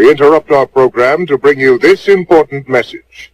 We interrupt our program to bring you this important message.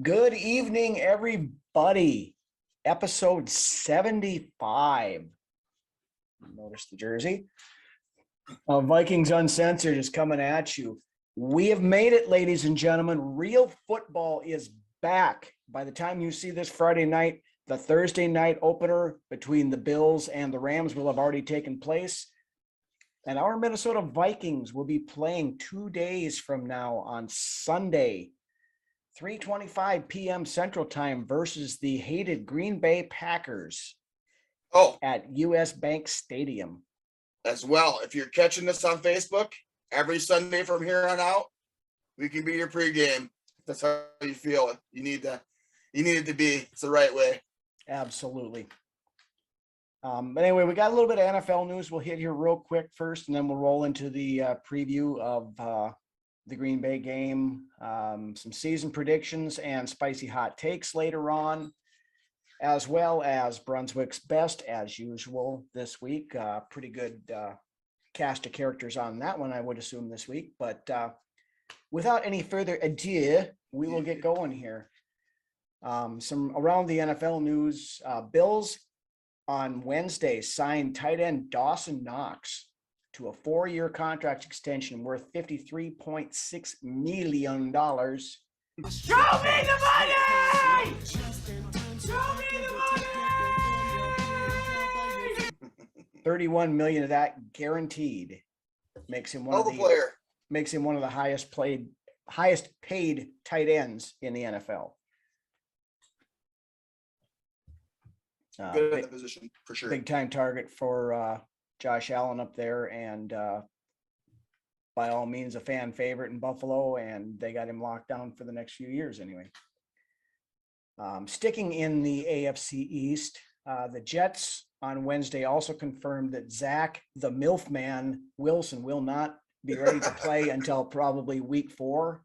Good evening, everybody. Episode 75. Notice the jersey. Vikings Uncensored is coming at you. We have made it, ladies and gentlemen. Real football is back. By the time you see this Friday night, the Thursday night opener between the Bills and the Rams will have already taken place. And our Minnesota Vikings will be playing 2 days from now on Sunday, 3:25 p.m. Central Time versus the hated Green Bay Packers at US Bank Stadium. As well, if you're catching this on Facebook, every Sunday from here on out, we can be your pregame. That's how you feel. You need it to be. It's the right way. Absolutely. But anyway, we got a little bit of NFL news we'll hit here real quick first, and then we'll roll into the preview of the Green Bay game, some season predictions and spicy hot takes later on, as well as Brunswick's best as usual this week. Pretty good cast of characters on that one, I would assume, this week. But without any further ado, we will get going here. Some around the NFL news. Bills on Wednesday signed tight end Dawson Knox to a 4-year contract extension worth $53.6 million. Show me the money! Show me the money! 31 million of that guaranteed makes him one of the highest paid tight ends in the NFL. Good in the position for sure. Big time target for Josh Allen up there, and by all means a fan favorite in Buffalo, and they got him locked down for the next few years anyway. Sticking in the AFC East, the Jets on Wednesday also confirmed that Zach the MILF Man Wilson will not be ready to play until probably week 4,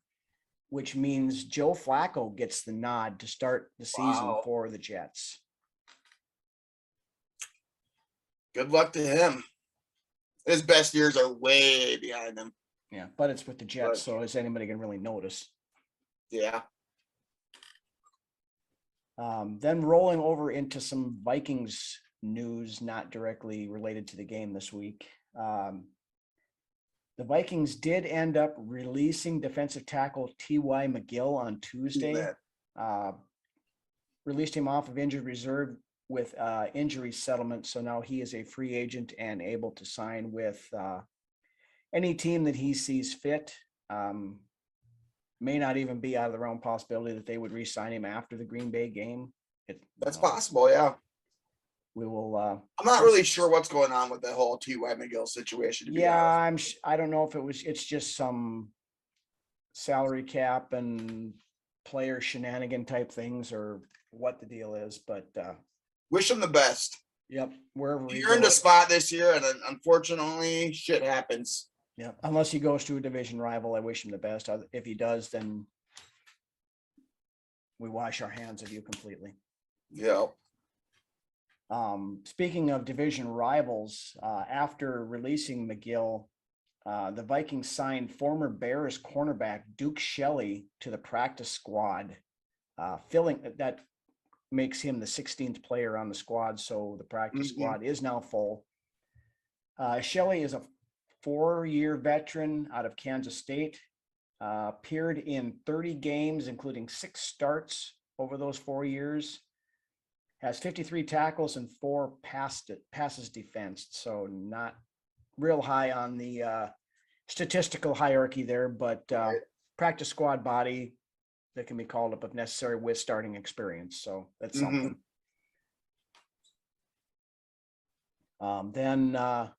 which means Joe Flacco gets the nod to start the season for the Jets. Good luck to him. His best years are way behind him. Yeah, but it's with the Jets, so is anybody going to really notice? Yeah. Then rolling over into some Vikings news, not directly related to the game this week. The Vikings did end up releasing defensive tackle T.Y. McGill on Tuesday. Released him off of injured reserve with injury settlement, so now he is a free agent and able to sign with any team that he sees fit. May not even be out of the realm possibility that they would re-sign him after the Green Bay game. That's possible, yeah. We will. I'm not really sure what's going on with the whole T.Y. McGill situation. I don't know if it's just some salary cap and player shenanigan type things or what the deal is, but wish him the best. Yep. Wherever he earned a spot this year, and unfortunately, shit happens. Yeah. Unless he goes to a division rival, I wish him the best. If he does, then we wash our hands of you completely. Yeah. Speaking of division rivals, after releasing McGill, the Vikings signed former Bears cornerback Duke Shelley to the practice squad, filling that makes him the 16th player on the squad. So the practice squad is now full. Shelley is a 4-year veteran out of Kansas State. Appeared in 30 games, including 6 starts over those 4 years. Has 53 tackles and 4 passes defensed. So not real high on the statistical hierarchy there, but practice squad body that can be called up if necessary with starting experience. So that's something. Then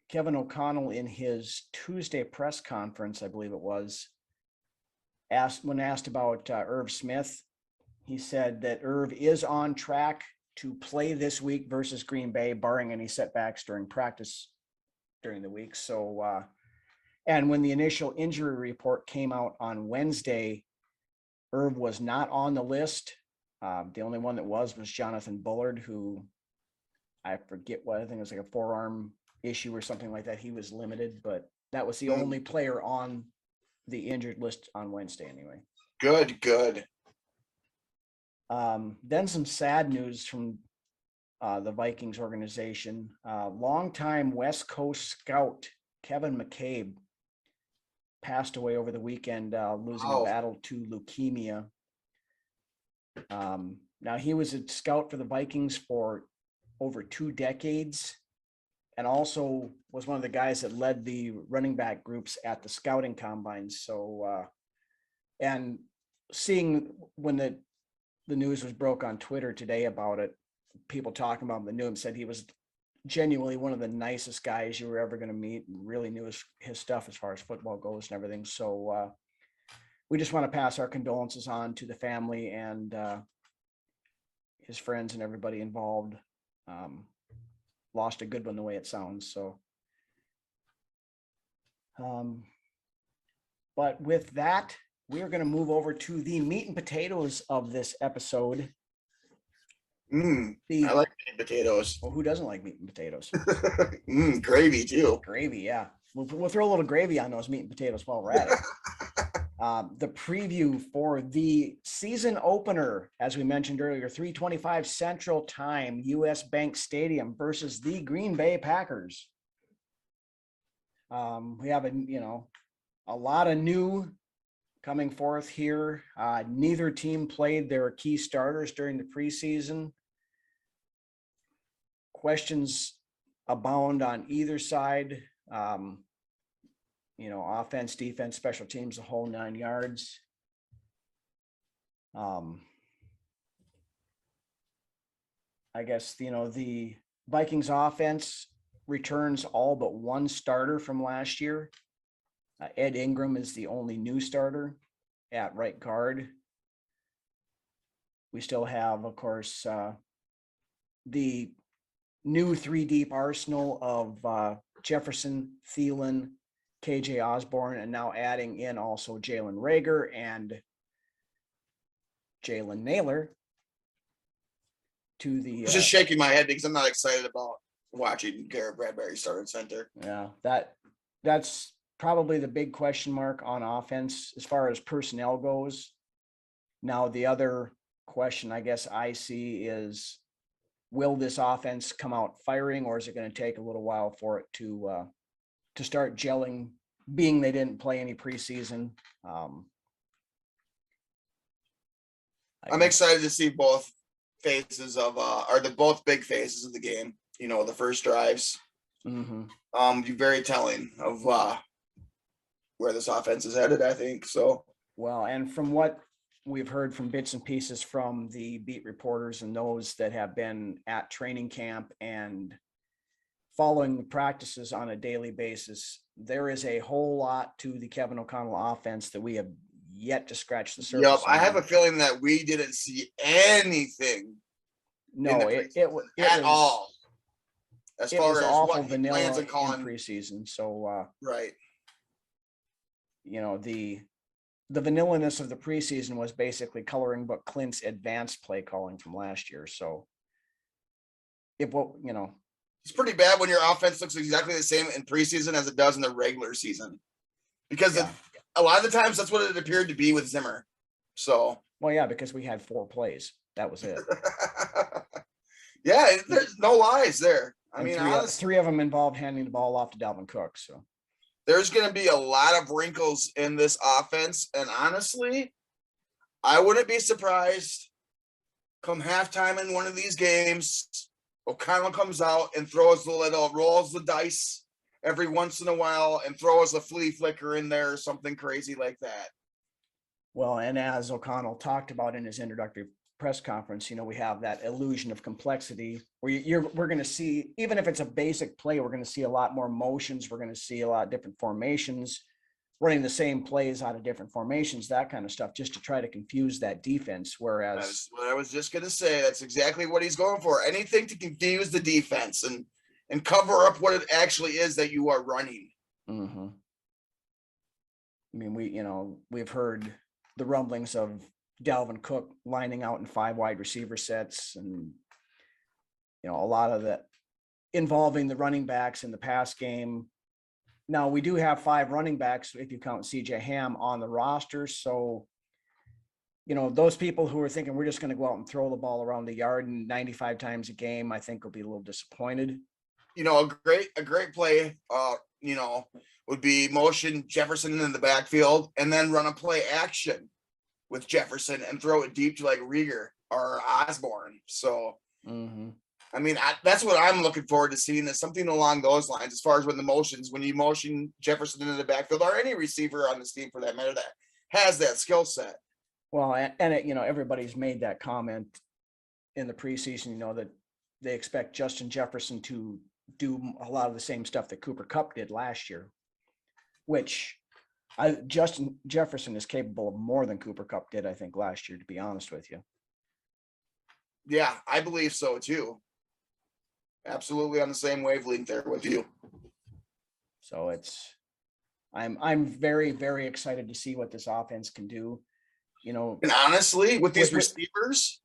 Kevin O'Connell in his Tuesday press conference, I believe it was, when asked about Irv Smith, he said that Irv is on track to play this week versus Green Bay, barring any setbacks during practice during the week. So, and when the initial injury report came out on Wednesday, Irv was not on the list. The only one that was Jonathan Bullard, who I forget what, I think it was like a forearm issue or something like that. He was limited, but that was the only player on the injured list on Wednesday anyway. Good. Then some sad news from the Vikings organization. Longtime West Coast scout Kevin McCabe passed away over the weekend, losing a battle to leukemia. Now, he was a scout for the Vikings for over 2 decades and also was one of the guys that led the running back groups at the scouting combines. So, and seeing when the news was broke on Twitter today about it, people talking about him that knew him said he was genuinely one of the nicest guys you were ever going to meet, and really knew his stuff as far as football goes and everything. So we just want to pass our condolences on to the family and his friends and everybody involved. Lost a good one the way it sounds. So, but with that, we're going to move over to the meat and potatoes of this episode. I like meat and potatoes. Well, who doesn't like meat and potatoes? Gravy too. Gravy, yeah. We'll throw a little gravy on those meat and potatoes while we're at it. The preview for the season opener, as we mentioned earlier, 3:25 Central Time, US Bank Stadium versus the Green Bay Packers. We have a lot of new coming forth here. Neither team played their key starters during the preseason. Questions abound on either side. Offense, defense, special teams, the whole 9 yards. I guess, the Vikings offense returns all but one starter from last year. Ed Ingram is the only new starter at right guard. We still have, of course, the new 3-deep arsenal of Jefferson, Thielen, KJ Osborne, and now adding in also Jalen Reagor and Jalen Naylor to the. I'm just shaking my head because I'm not excited about watching Garrett Bradbury start at center. Yeah, that's probably the big question mark on offense as far as personnel goes. Now, the other question I guess I see is, will this offense come out firing, or is it going to take a little while for it to start gelling, being they didn't play any preseason? I'm excited to see both phases of both big phases of the game. The first drives. Be very telling of where this offense is headed, I think. So well, and from what we've heard from bits and pieces from the beat reporters and those that have been at training camp and following the practices on a daily basis, there is a whole lot to the Kevin O'Connell offense that we have yet to scratch the surface. Yep, I have a feeling that we didn't see anything. No, it was all. As far as awful what he vanilla plans on in calling preseason. So right. The vanillaness of the preseason was basically coloring book Clint's advanced play calling from last year. So it's pretty bad when your offense looks exactly the same in preseason as it does in the regular season, because a lot of the times that's what it appeared to be with Zimmer. So, well, yeah, because we had 4 plays. That was it. Yeah, there's no lies there. I mean, three of them involved handing the ball off to Dalvin Cook. So there's going to be a lot of wrinkles in this offense. And honestly, I wouldn't be surprised come halftime in one of these games, O'Connell comes out and rolls the dice every once in a while and throws a flea flicker in there or something crazy like that. Well, and as O'Connell talked about in his introductory press conference, we have that illusion of complexity where we're going to see, even if it's a basic play, we're going to see a lot more motions. We're going to see a lot of different formations, running the same plays out of different formations, that kind of stuff, just to try to confuse that defense. Whereas that's what I was just going to say. That's exactly what he's going for. Anything to confuse the defense and cover up what it actually is that you are running. Mm-hmm. I mean, we've heard the rumblings of Dalvin Cook lining out in 5 wide receiver sets, and a lot of that involving the running backs in the pass game. Now we do have 5 running backs if you count CJ Ham on the roster. So, those people who are thinking we're just going to go out and throw the ball around the yard and 95 times a game, I think will be a little disappointed. A great play, would be motion Jefferson in the backfield and then run a play action with Jefferson and throw it deep to like Rieger or Osborne. So, I mean, that's what I'm looking forward to seeing, is something along those lines as far as when you motion Jefferson into the backfield, or any receiver on this team for that matter that has that skill set. Well, and everybody's made that comment in the preseason, that they expect Justin Jefferson to do a lot of the same stuff that Cooper Kupp did last year, which Justin Jefferson is capable of more than Cooper Kupp did, I think, last year, to be honest with you. Yeah, I believe so too. Absolutely on the same wavelength there with you. So I'm very, very excited to see what this offense can do. And honestly, with these receivers,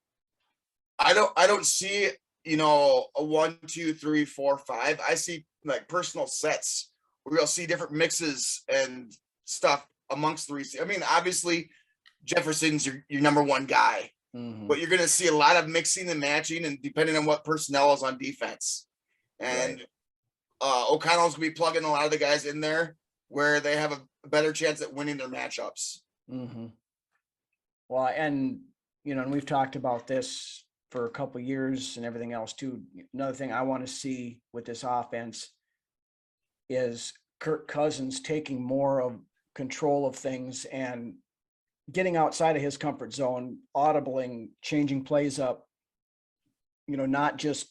I don't see, a 1, 2, 3, 4, 5. I see like personal sets where you'll see different mixes and stuff amongst the receivers. I mean, obviously Jefferson's your number one guy, but you're going to see a lot of mixing and matching, and depending on what personnel is on defense. And O'Connell's going to be plugging a lot of the guys in there where they have a better chance at winning their matchups. Well, and we've talked about this for a couple of years and everything else too. Another thing I want to see with this offense is Kirk Cousins taking more of control of things and getting outside of his comfort zone, audibling, changing plays up, not just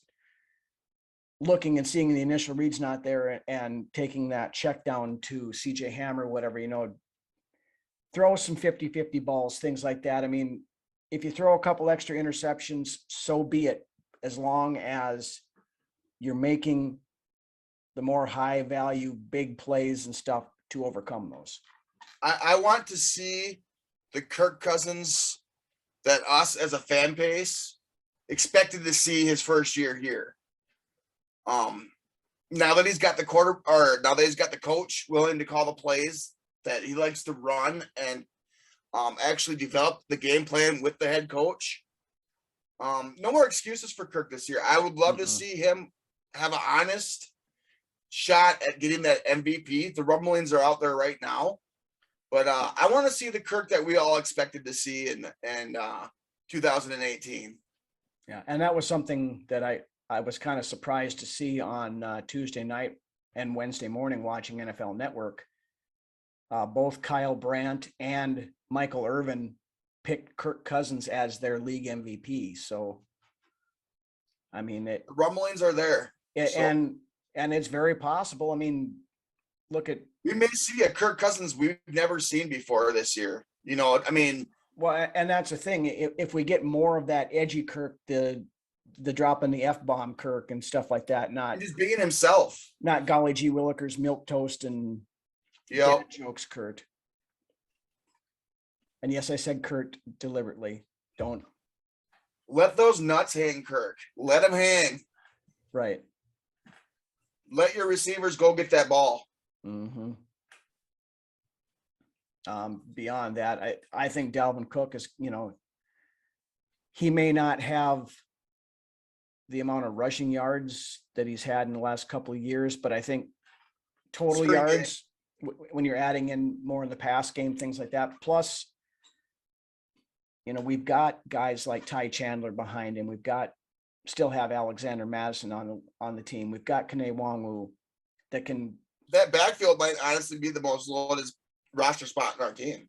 looking and seeing the initial reads not there and taking that check down to CJ Ham or whatever, throw some 50-50 balls, things like that. I mean, if you throw a couple extra interceptions, so be it, as long as you're making the more high value, big plays and stuff to overcome those. I want to see the Kirk Cousins that us as a fan base expected to see his first year here. Now that he's got the coach willing to call the plays that he likes to run and actually develop the game plan with the head coach. No more excuses for Kirk this year. I would love to see him have an honest shot at getting that MVP. The rumblings are out there right now, but I want to see the Kirk that we all expected to see in 2018. Yeah, and that was something that I was kind of surprised to see on Tuesday night and Wednesday morning watching NFL Network. Both Kyle Brandt and Michael Irvin picked Kirk Cousins as their league MVP. So, I mean, the rumblings are there, and it's very possible. I mean, we may see a Kirk Cousins we've never seen before this year. I mean, well, and that's the thing. If we get more of that edgy Kirk, the dropping the F-bomb Kirk and stuff like that, not just being himself, not golly gee willikers, milk toast and jokes Kurt. And yes, I said Kurt deliberately. Don't let those nuts hang, Kirk. Let them hang. Right. Let your receivers go get that ball. Beyond that, I think Dalvin Cook is, he may not have the amount of rushing yards that he's had in the last couple of years, but I think total Spring game. yards, when you're adding in more in the pass game, things like that. Plus, you know, we've got guys like Ty Chandler behind him. We've got still have Alexander Madison on the team. We've got Kene Nwangwu that can. That backfield might honestly be the most loaded roster spot in our team.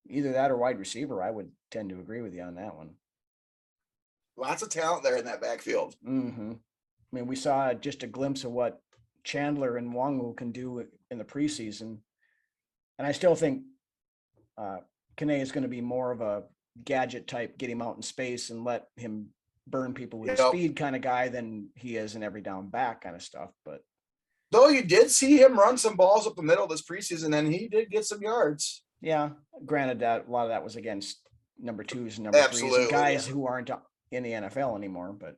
Either that or wide receiver. I would tend to agree with you on that one. Lots of talent there in that backfield. Mm-hmm. I mean, we saw just a glimpse of what Chandler and Nwangwu can do in the preseason. And I still think Kene is going to be more of a gadget type, get him out in space and let him burn people with speed kind of guy than he is an every down back kind of stuff. But though you did see him run some balls up the middle this preseason, and he did get some yards. Yeah, granted that a lot of that was against number 2s and number 3s, and guys who aren't in the NFL anymore. But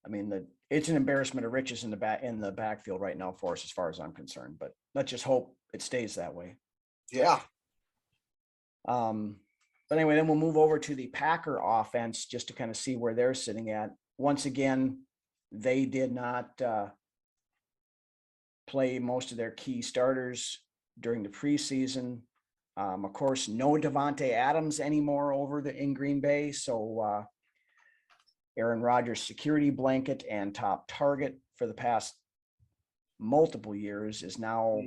I mean, it's an embarrassment of riches in the backfield right now for us, as far as I'm concerned. But let's just hope it stays that way. Yeah. But anyway, then we'll move over to the Packer offense just to kind of see where they're sitting at. Once again, they did not play most of their key starters during the preseason. Of course, no Devontae Adams anymore in Green Bay. So Aaron Rodgers' security blanket and top target for the past multiple years is now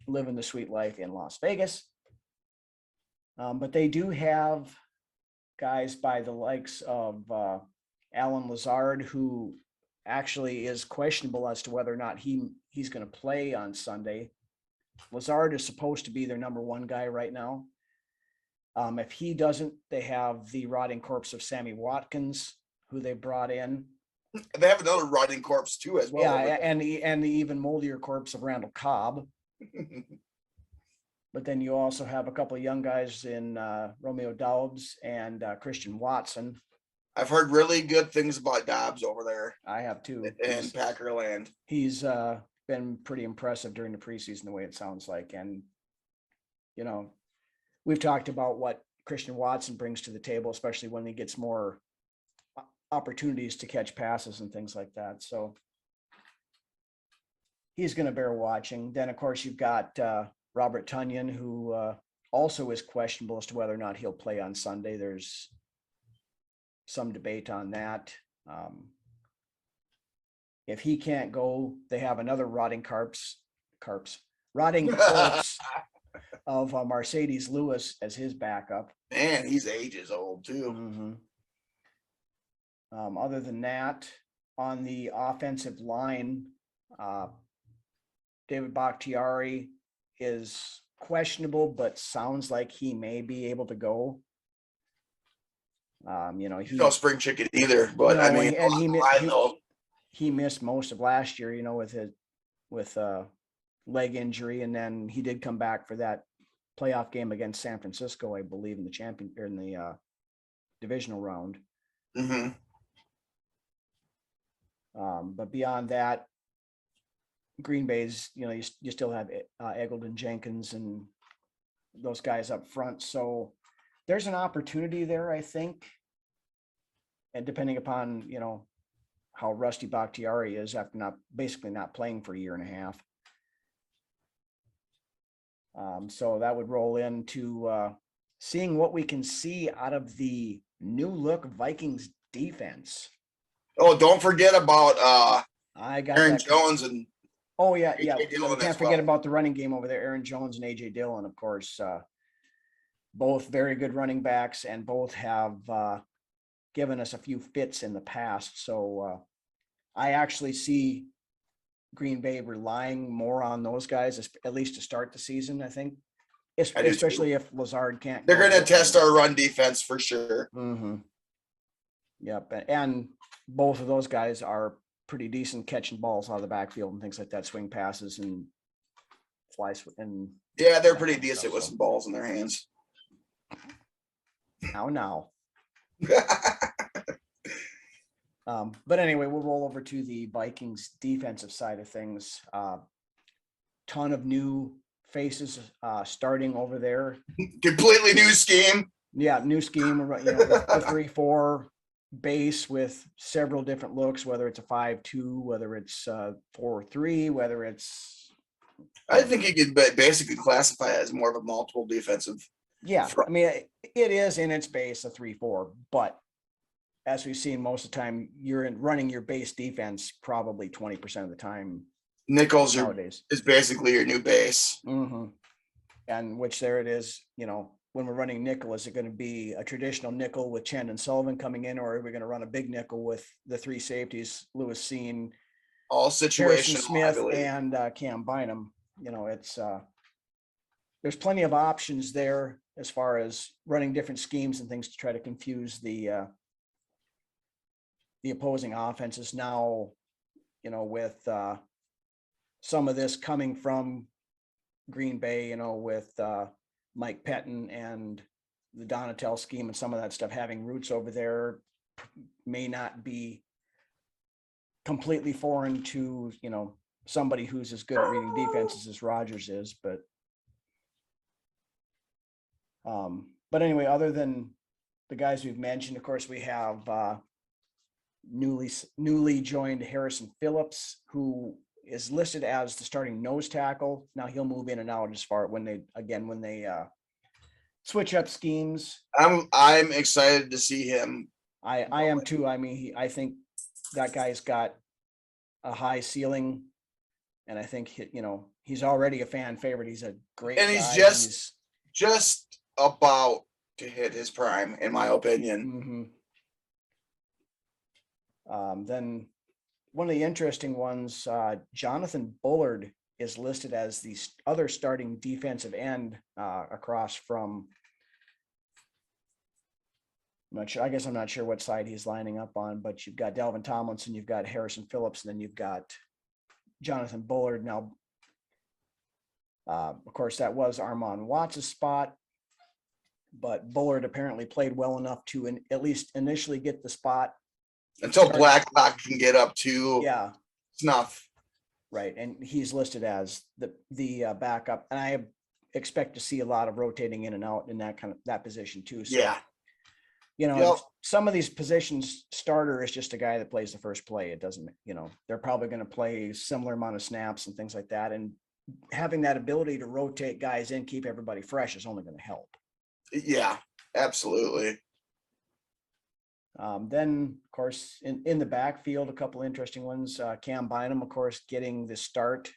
living the sweet life in Las Vegas. But they do have guys by the likes of Alan Lazard, who actually is questionable as to whether or not he's going to play on Sunday. Lazard is supposed to be their number 1 guy right now. If he doesn't, they have the rotting corpse of Sammy Watkins, who they brought in. They have another rotting corpse too, as well. Yeah, and the even moldier corpse of Randall Cobb. But then you also have a couple of young guys in Romeo Doubs and Christian Watson. I've heard really good things about Dobbs over there. I have too. In Packerland. He's been pretty impressive during the preseason, the way it sounds like. And, you know, we've talked about what Christian Watson brings to the table, especially when he gets more opportunities to catch passes and things like that. So he's going to bear watching. Then, of course, you've got Robert Tonyan, who also is questionable as to whether or not he'll play on Sunday. There's some debate on that. If he can't go, they have another rotting corpse of Mercedes Lewis as his backup. Man, he's ages old too. Mm-hmm. Other than that, on the offensive line, David Bakhtiari is questionable, but sounds like he may be able to go. You know, he's no spring chicken either, but no, I mean, and he missed most of last year, you know, with leg injury, and then he did come back for that playoff game against San Francisco, I believe, in the divisional round. Mm-hmm. But beyond that, Green Bay's, you know, you still have Eggleton Jenkins and those guys up front. So there's an opportunity there, I think. And depending upon, you know, how rusty Bakhtiari is after basically not playing for a year and a half. So that would roll into seeing what we can see out of the new look Vikings defense. Oh, don't forget about Aaron Jones and we Dillon can't forget about the running game over there. Aaron Jones and AJ Dillon, of course, both very good running backs, and both have given us a few fits in the past. So I actually see Green Bay relying more on those guys, at least to start the season, I think, especially if Lazard can't. They're going to test our run defense for sure. Mm-hmm. Yep. And both of those guys are pretty decent catching balls out of the backfield and things like that, swing passes and flies. And yeah, they're pretty decent with some balls in their hands. Now. But anyway, we'll roll over to the Vikings defensive side of things. Ton of new faces starting over there. Completely new scheme. Yeah, new scheme, the 3-4 base with several different looks, whether it's a 5-2, whether it's 4-3, whether it's. I think you could basically classify it as more of a multiple defensive. Yeah, I mean, it is in its base a 3-4, but as we've seen most of the time, you're running your base defense probably 20% of the time. Nickels nowadays is basically your new base. Mm-hmm. And which there it is, when we're running nickel, is it going to be a traditional nickel with Chen and Sullivan coming in, or are we going to run a big nickel with the three safeties, Lewis Seen, all Harrison situational, Smith, and Cam Bynum? It's there's plenty of options there as far as running different schemes and things to try to confuse the opposing offenses. Now, with some of this coming from Green Bay, with Mike Pettin and the Donatel scheme and some of that stuff having roots over there may not be completely foreign to, somebody who's as good at reading defenses as Rodgers is, but anyway, other than the guys we've mentioned, of course, we have newly joined Harrison Phillips, who is listed as the starting nose tackle. Now he'll move in and out as far when they switch up schemes. I'm excited to see him. I am too. I mean, I think that guy's got a high ceiling, and I think he's already a fan favorite. He's a great and guy. He's just about to hit his prime, in my opinion. Then one of the interesting ones, Jonathan Bullard is listed as the other starting defensive end across from. I'm not sure. I guess I'm not sure what side he's lining up on, but you've got Dalvin Tomlinson, you've got Harrison Phillips, and then you've got Jonathan Bullard. Now, of course, that was Armand Watts' spot, but Bullard apparently played well enough to at least initially get the spot. Until Blacklock can get up to snuff. Right. And he's listed as the backup. And I expect to see a lot of rotating in and out in that position too. So, some of these positions, starter is just a guy that plays the first play. It doesn't, they're probably going to play similar amount of snaps and things like that. And having that ability to rotate guys in, keep everybody fresh is only going to help. Yeah, absolutely. Then, of course, in the backfield, a couple interesting ones. Cam Bynum, of course, getting the start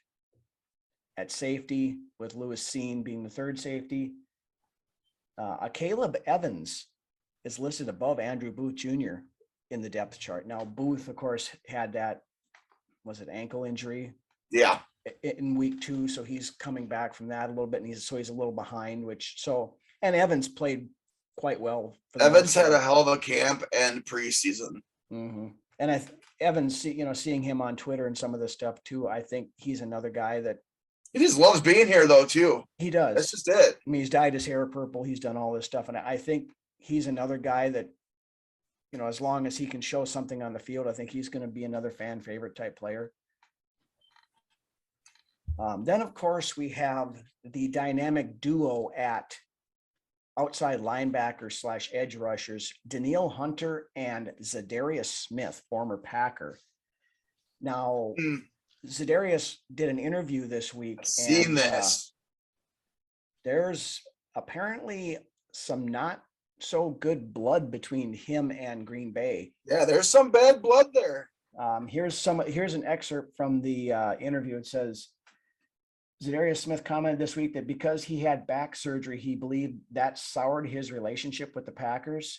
at safety with Lewis Seen being the third safety. Caleb Evans is listed above Andrew Booth Jr. in the depth chart. Now, Booth, of course, had that, was it ankle injury? Yeah. In week 2, so he's coming back from that a little bit, and he's a little behind, and Evans played quite well. Evans had a hell of a camp and preseason. Mm-hmm. And Evans, seeing him on Twitter and some of this stuff too, I think he's another guy that he just loves being here though too. He does. That's just it. I mean, he's dyed his hair purple. He's done all this stuff. And I think he's another guy that, as long as he can show something on the field, I think he's going to be another fan favorite type player. Then of course we have the dynamic duo at outside linebacker / edge rushers, Danielle Hunter and Za'Darius Smith, former Packer. Now, Za'Darius did an interview this week. Seen this. There's apparently some not so good blood between him and Green Bay. Yeah, there's some bad blood there. Here's an excerpt from the interview. It says, Za'Darius Smith commented this week that because he had back surgery, he believed that soured his relationship with the Packers.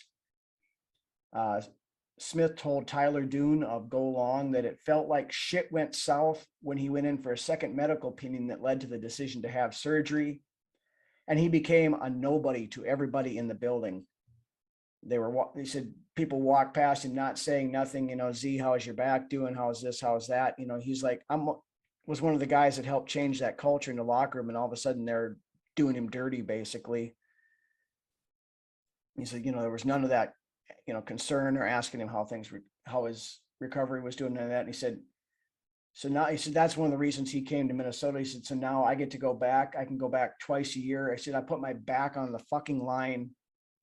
Smith told Tyler Dune of Go Long that it felt like shit went south when he went in for a second medical opinion that led to the decision to have surgery. And he became a nobody to everybody in the building. He said people walk past him not saying nothing, Z, how's your back doing? How's this? How's that? He's like, was one of the guys that helped change that culture in the locker room, and all of a sudden they're doing him dirty, basically. He said, there was none of that, concern or asking him how his recovery was doing, and that. And he said, that's one of the reasons he came to Minnesota. He said, so now I get to go back. I can go back twice a year. I said, I put my back on the fucking line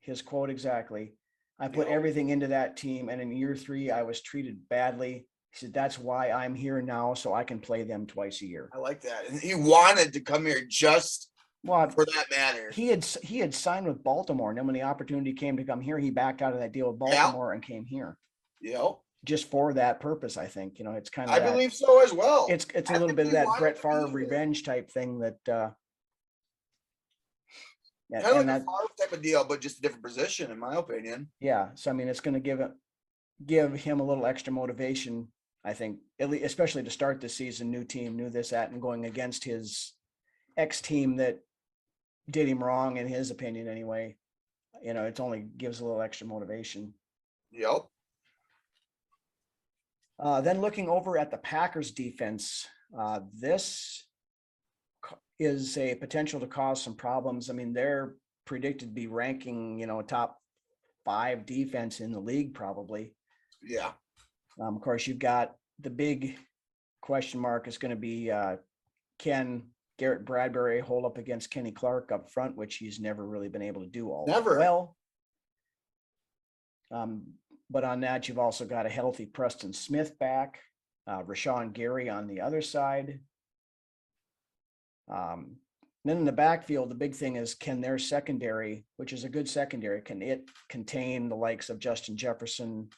his quote exactly. I put everything into that team, and in year 3, I was treated badly. He said, that's why I'm here now, so I can play them twice a year. I like that. And he wanted to come here just for that matter. He had signed with Baltimore, and then when the opportunity came to come here, he backed out of that deal with Baltimore and came here. Yep. Just for that purpose, I think. It's kind of I believe so as well. It's a little bit of that Brett Favre revenge type thing that kind of like a Favre type of deal, but just a different position, in my opinion. Yeah. So I mean, it's going to give him a little extra motivation, I think, especially to start the season, new team, new this, that, and going against his ex-team that did him wrong, in his opinion anyway. It only gives a little extra motivation. Yep. Then looking over at the Packers defense, this is a potential to cause some problems. I mean, they're predicted to be ranking, top 5 defense in the league, probably. Yeah. Of course, you've got the big question mark is going to be, can Garrett Bradbury hold up against Kenny Clark up front, which he's never really been able to do all that well. But on that, you've also got a healthy Preston Smith back, Rashawn Gary on the other side. Then in the backfield, the big thing is, can their secondary, which is a good secondary, can it contain the likes of Justin Jefferson,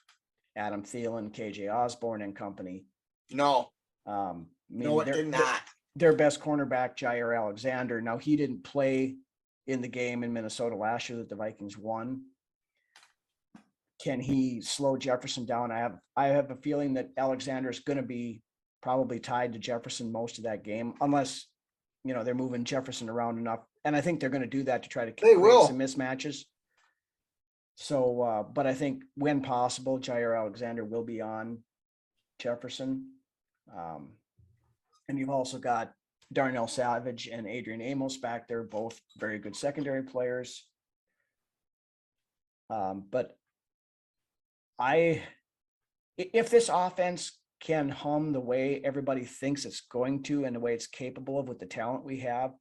Adam Thielen, KJ Osborne and company? No. No, it did not. Their best cornerback, Jair Alexander. Now, he didn't play in the game in Minnesota last year that the Vikings won. Can he slow Jefferson down? I have a feeling that Alexander is going to be probably tied to Jefferson most of that game, unless they're moving Jefferson around enough. And I think they're going to do that to try to create some mismatches. So, but I think when possible, Jair Alexander will be on Jefferson. And you've also got Darnell Savage and Adrian Amos back there, both very good secondary players. But if this offense can hum the way everybody thinks it's going to and the way it's capable of with the talent we have,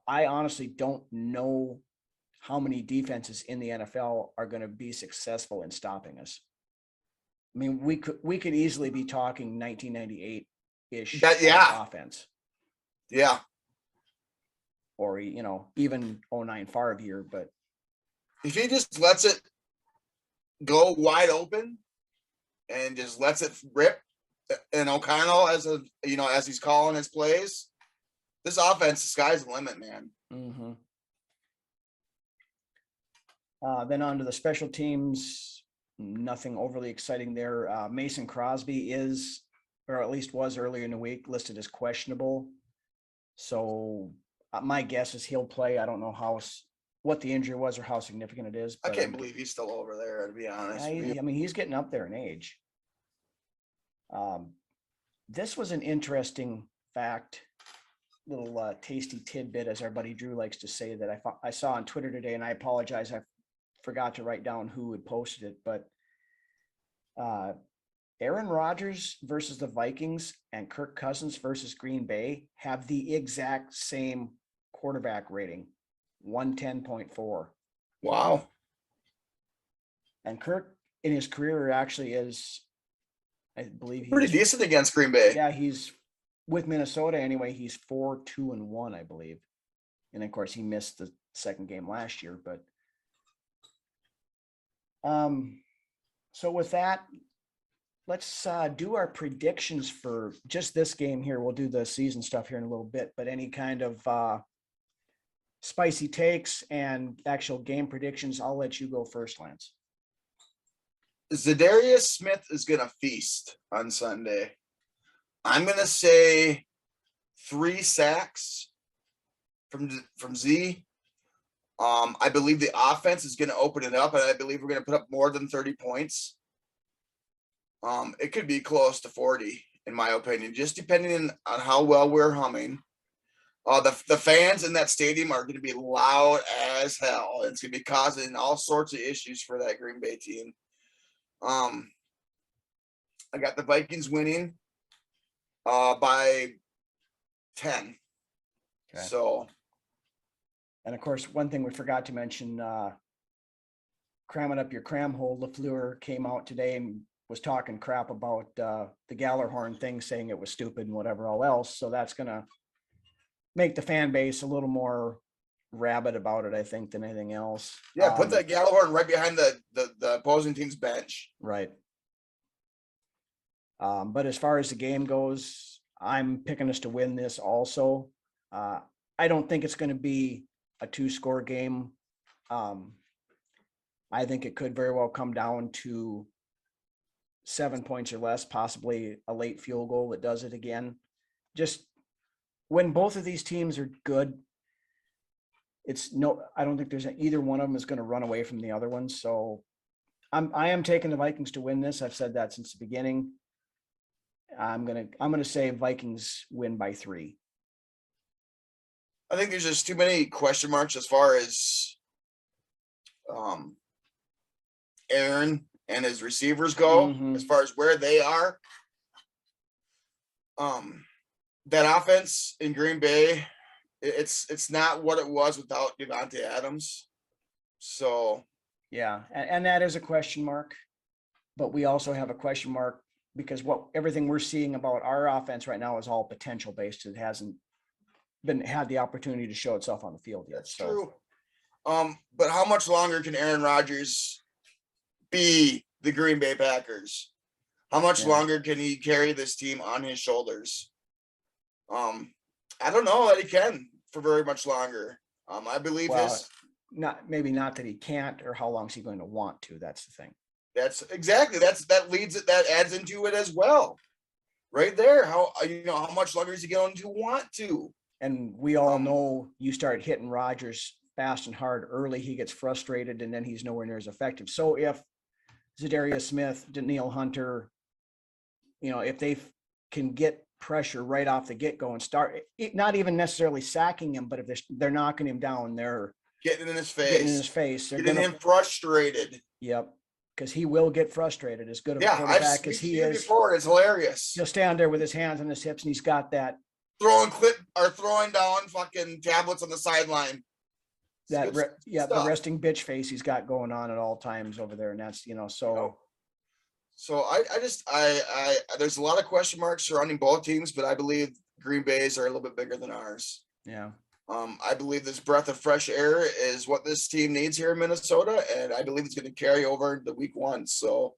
I honestly don't know how many defenses in the NFL are going to be successful in stopping us. I mean, we could easily be talking 1998-ish offense. Yeah. Or, even 09 Favre year, but if he just lets it go wide open and just lets it rip, and O'Connell as he's calling his plays, this offense, the sky's the limit, man. Mm-hmm. Then on to the special teams, nothing overly exciting there. Mason Crosby is, or at least was earlier in the week, listed as questionable. So my guess is he'll play. I don't know what the injury was or how significant it is. But I can't believe he's still over there, to be honest. I mean, he's getting up there in age. This was an interesting fact, little tasty tidbit, as our buddy Drew likes to say, that I saw on Twitter today, and I apologize, I forgot to write down who had posted it, but Aaron Rodgers versus the Vikings and Kirk Cousins versus Green Bay have the exact same quarterback rating, 110.4. Wow. And Kirk in his career actually is, I believe, pretty decent against Green Bay. Yeah, he's with Minnesota anyway. He's 4-2-1, I believe. And of course, he missed the second game last year. But so with that, let's do our predictions for just this game here. We'll do the season stuff here in a little bit, but any kind of spicy takes and actual game predictions, I'll let you go first, Lance. Za'Darius Smith is going to feast on Sunday. I'm going to say 3 sacks from Z. I believe the offense is going to open it up, and I believe we're going to put up more than 30 points. It could be close to 40, in my opinion, just depending on how well we're humming. The fans in that stadium are going to be loud as hell. It's going to be causing all sorts of issues for that Green Bay team. I got the Vikings winning by 10. Okay. So, and of course, one thing we forgot to mention, cramming up your cram hole, LaFleur came out today and was talking crap about the Gallerhorn thing, saying it was stupid and whatever all else. So that's going to make the fan base a little more rabid about it, I think, than anything else. Yeah, put that Gallerhorn right behind the opposing team's bench. Right. But as far as the game goes, I'm picking us to win this also. I don't think it's going to be a 2-score game. I think it could very well come down to 7 points or less, possibly a late field goal that does it again. Just when both of these teams are good, I don't think there's either one of them is going to run away from the other one. So I am taking the Vikings to win this. I've said that since the beginning. I'm gonna say Vikings win by 3. I think there's just too many question marks as far as Aaron and his receivers go, as far as where they are. That offense in Green Bay, it's not what it was without Devontae Adams. So yeah, and that is a question mark, but we also have a question mark because everything we're seeing about our offense right now is all potential based. It hasn't had the opportunity to show itself on the field yet. That's true. But how much longer can Aaron Rodgers be the Green Bay Packers? How much longer can he carry this team on his shoulders? I don't know that he can for very much longer. I believe not that he can't, or how long is he going to want to? That's the thing. That's exactly that adds into it as well. Right there. How much longer is he going to want to? And we all know you start hitting Rodgers fast and hard early, he gets frustrated, and then he's nowhere near as effective. So if Za'Darius Smith, Danielle Hunter, if they can get pressure right off the get-go and start, not even necessarily sacking him, but if they're knocking him down, they're getting in his face. They're getting him frustrated. Yep. Because he will get frustrated. As good of a quarterback as he is. Before, it's hilarious. He'll stand there with his hands on his hips, and he's got that throwing down fucking tablets on the sideline. The resting bitch face he's got going on at all times over there, and that's so. So I there's a lot of question marks surrounding both teams, but I believe Green Bay's are a little bit bigger than ours. Yeah. I believe this breath of fresh air is what this team needs here in Minnesota, and I believe it's going to carry over to week 1. So,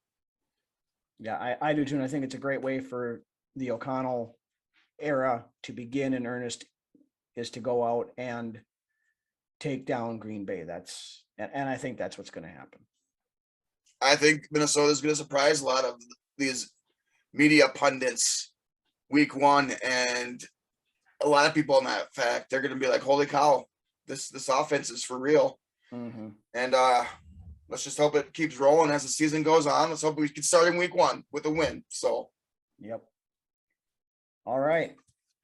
yeah, I do too, and I think it's a great way for the O'Connell era to begin in earnest, is to go out and take down Green Bay. And I think that's what's going to happen. I think Minnesota is going to surprise a lot of these media pundits week 1, and a lot of people in that fact, they're going to be like, holy cow, this offense is for real. Mm-hmm. And let's just hope it keeps rolling as the season goes on. Let's hope we can start in week 1 with a win. So, yep. All right.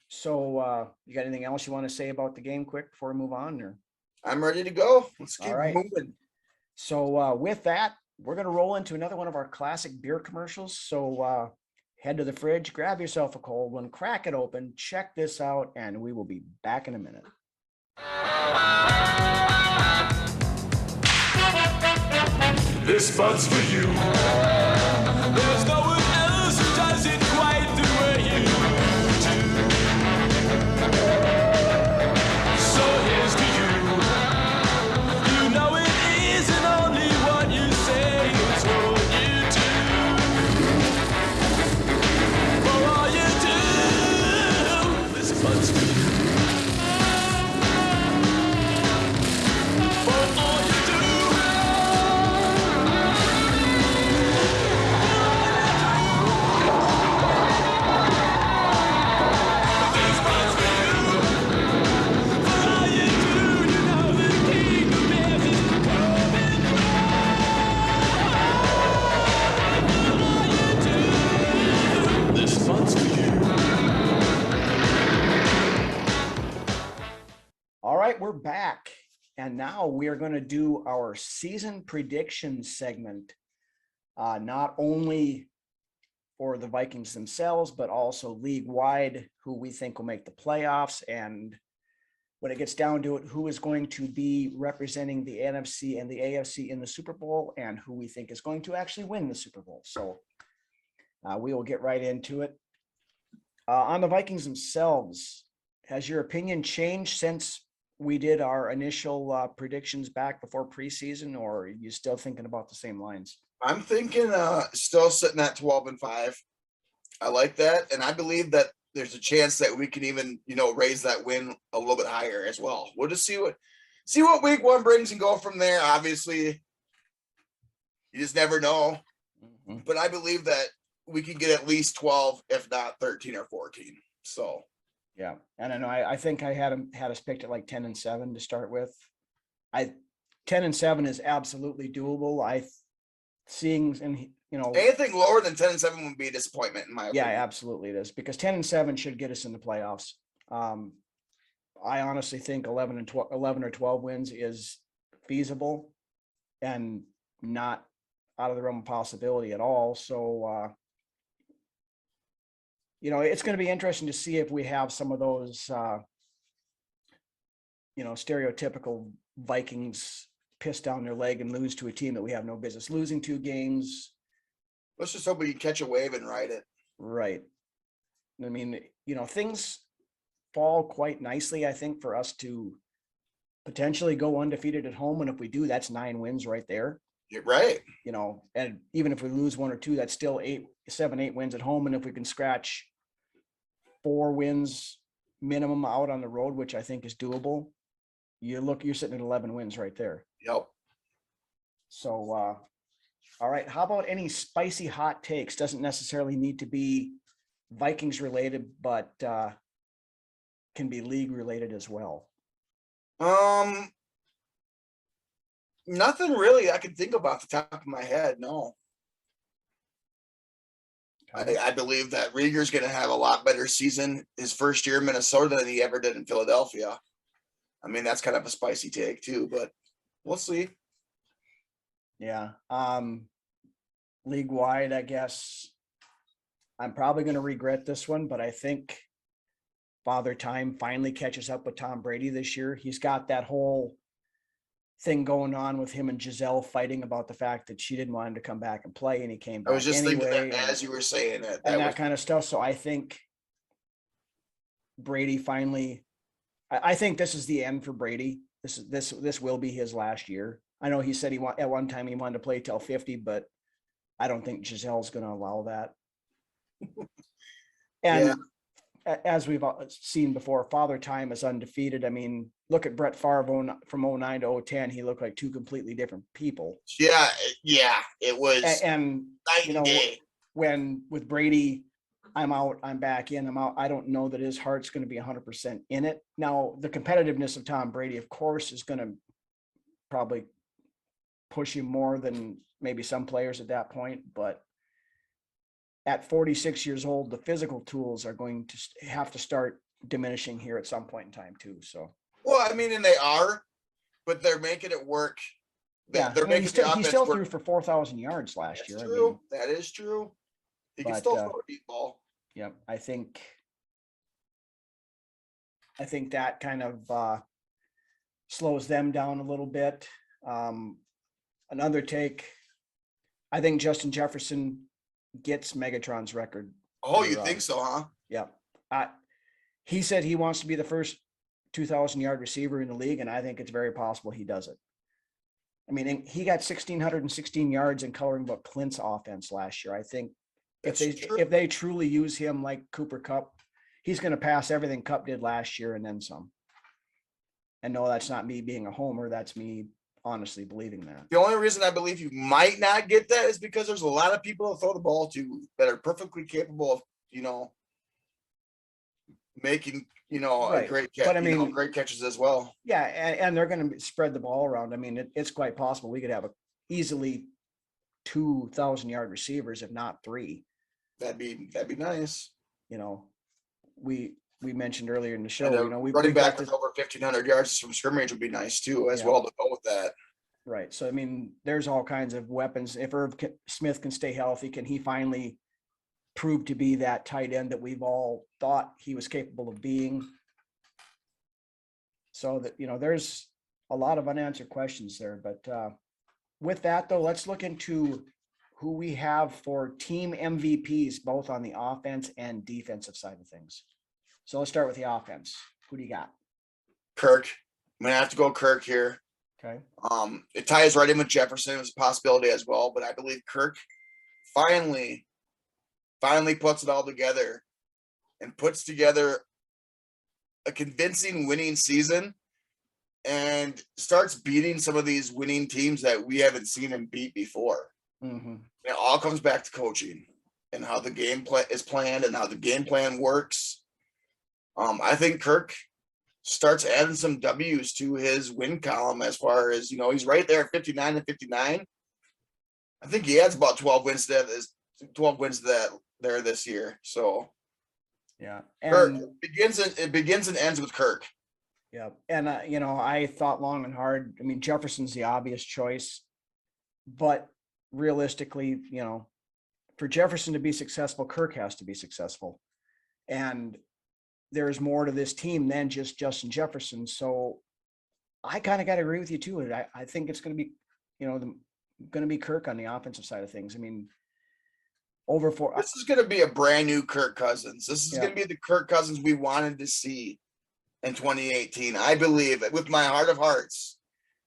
So you got anything else you want to say about the game quick before we move on? Or I'm ready to go. Let's keep moving. So with that, we're going to roll into another one of our classic beer commercials. So head to the fridge, grab yourself a cold one, crack it open, check this out, and we will be back in a minute. This bud's for you. There's no one else who does it quite the way you do. So here's to you. You know it isn't only what you say, it's what you do. For all you do, this bud's for you. For all you do. All right, we're back. And now we are going to do our season prediction segment, not only for the Vikings themselves, but also league-wide, who we think will make the playoffs and when it gets down to it, who is going to be representing the NFC and the AFC in the Super Bowl and who we think is going to actually win the Super Bowl. So we will get right into it. On the Vikings themselves, has your opinion changed since we did our initial predictions back before preseason, or are you still thinking about the same lines? I'm thinking still sitting at 12-5. I like that. And I believe that there's a chance that we can even, raise that win a little bit higher as well. We'll just see what week one brings and go from there. Obviously, you just never know. Mm-hmm. But I believe that we can get at least 12, if not 13 or 14. So yeah. And I know I think I had us picked at like 10-7 to start with. 10-7 is absolutely doable. Anything lower than 10-7 would be a disappointment in my opinion. Yeah, absolutely it is, because 10-7 should get us in the playoffs. I honestly think 11 or 12 wins is feasible and not out of the realm of possibility at all. So it's going to be interesting to see if we have some of those stereotypical Vikings piss down their leg and lose to a team that we have no business losing 2 games. Let's just hope we can catch a wave and ride it. Right. I mean, things fall quite nicely, I think, for us to potentially go undefeated at home. And if we do, that's 9 wins right there. You're right. And even if we lose 1 or 2, that's still 7-8 wins at home. And if we can scratch 4 wins minimum out on the road, which I think is doable, you're sitting at 11 wins right there. Yep. So, all right. How about any spicy hot takes? Doesn't necessarily need to be Vikings related, but can be league related as well. Nothing really I can think of off the top of my head. No. I believe that Rieger's going to have a lot better season his first year in Minnesota than he ever did in Philadelphia. I mean, that's kind of a spicy take too, but we'll see. Yeah. League wide, I guess I'm probably going to regret this one, but I think Father Time finally catches up with Tom Brady this year. He's got that whole thing going on with him and Giselle fighting about the fact that she didn't want him to come back and play, and he came back. I was just anyway, thinking that as you were saying it, that kind of stuff. So I think Brady finally, I think this is the end for Brady. This will be his last year. I know he said at one time he wanted to play till 50, but I don't think Giselle's going to allow that. And as we've seen before, Father Time is undefeated. I mean, look at Brett Favre from 2009 to 2010. He looked like 2 completely different people. Yeah, it was. And when with Brady, I'm out, I'm back in, I'm out. I don't know that his heart's going to be 100% in it. Now, the competitiveness of Tom Brady, of course, is going to probably push him more than maybe some players at that point. But at 46 years old, the physical tools are going to have to start diminishing here at some point in time too. So, well, I mean, and they are, but they're making it work. He still threw for 4,000 yards last year. True. I mean, that is true. He can still throw a deep ball. Yeah, I think that kind of slows them down a little bit. Another take, I think Justin Jefferson gets Megatron's record. Oh, you think so, huh? Yeah. He said he wants to be the first 2,000-yard receiver in the league, and I think it's very possible he does it. I mean, he got 1,616 yards in coloring book Clint's offense last year. I think if they truly use him like Cooper Kupp, he's going to pass everything Kupp did last year and then some. And no, that's not me being a homer. That's me honestly believing that. The only reason I believe you might not get that is because there's a lot of people to throw the ball to that are perfectly capable of, making, right. a great catch, but I mean, great catches as well. Yeah. And they're going to spread the ball around. I mean, it's quite possible we could have easily 2,000-yard receivers, if not 3. That'd be nice. We mentioned earlier in the show, we running back with over 1,500 yards from scrimmage would be nice too, as well to go with that. Right. So, I mean, there's all kinds of weapons. If Irv Smith can stay healthy, can he finally prove to be that tight end that we've all thought he was capable of being? So that, there's a lot of unanswered questions there. But with that, though, let's look into who we have for team MVPs, both on the offense and defensive side of things. So let's start with the offense. Who do you got? Kirk. I'm gonna have to go Kirk here. Okay. It ties right in with Jefferson. It's a possibility as well, but I believe Kirk finally puts it all together and puts together a convincing winning season and starts beating some of these winning teams that we haven't seen him beat before. Mm-hmm. It all comes back to coaching and how the game plan is planned and how the game plan works. I think Kirk starts adding some W's to his win column as far as, he's right there at 59 and 59. I think he adds about 12 wins to that there this year. So yeah, and and it begins and ends with Kirk. yeah, and I thought long and hard. I mean, Jefferson's the obvious choice, but realistically, for Jefferson to be successful, Kirk has to be successful, and there's more to this team than just Justin Jefferson. So I kind of got to agree with you too. I think it's going to be, going to be Kirk on the offensive side of things. I mean, this is going to be a brand new Kirk Cousins. This is going to be the Kirk Cousins we wanted to see in 2018. I believe it with my heart of hearts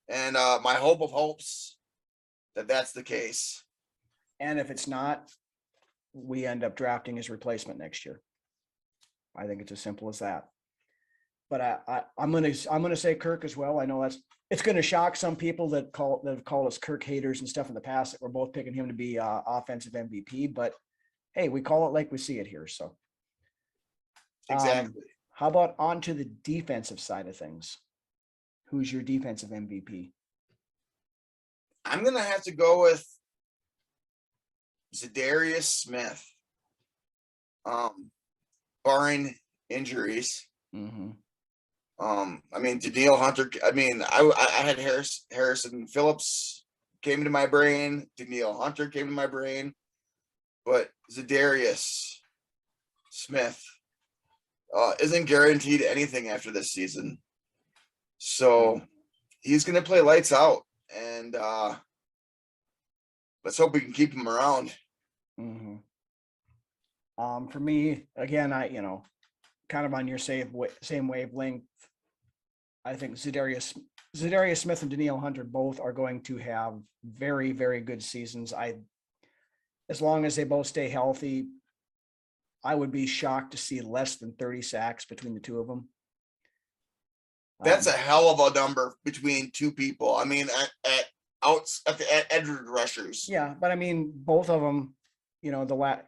and my hope of hopes that that's the case. And if it's not, we end up drafting his replacement next year. I think it's as simple as that. But I'm gonna say Kirk as well. I know it's going to shock some people that have called us Kirk haters and stuff in the past, that we're both picking him to be offensive MVP. But hey, we call it like we see it here. So exactly. How about on to the defensive side of things? Who's your defensive MVP? I'm gonna have to go with Za'Darius Smith. Barring injuries. Mm-hmm. I mean, Danielle Hunter. I mean, I had Harrison Phillips came to my brain. Danielle Hunter came to my brain, but Za'Darius Smith isn't guaranteed anything after this season, so he's going to play lights out, and let's hope we can keep him around. Mm-hmm. For me, again, I kind of on your same wavelength. I think Za'Darius Smith and Danielle Hunter both are going to have very, very good seasons. As long as they both stay healthy, I would be shocked to see less than 30 sacks between the two of them. That's a hell of a number between two people. I mean, at edge rushers. Yeah, but I mean, both of them,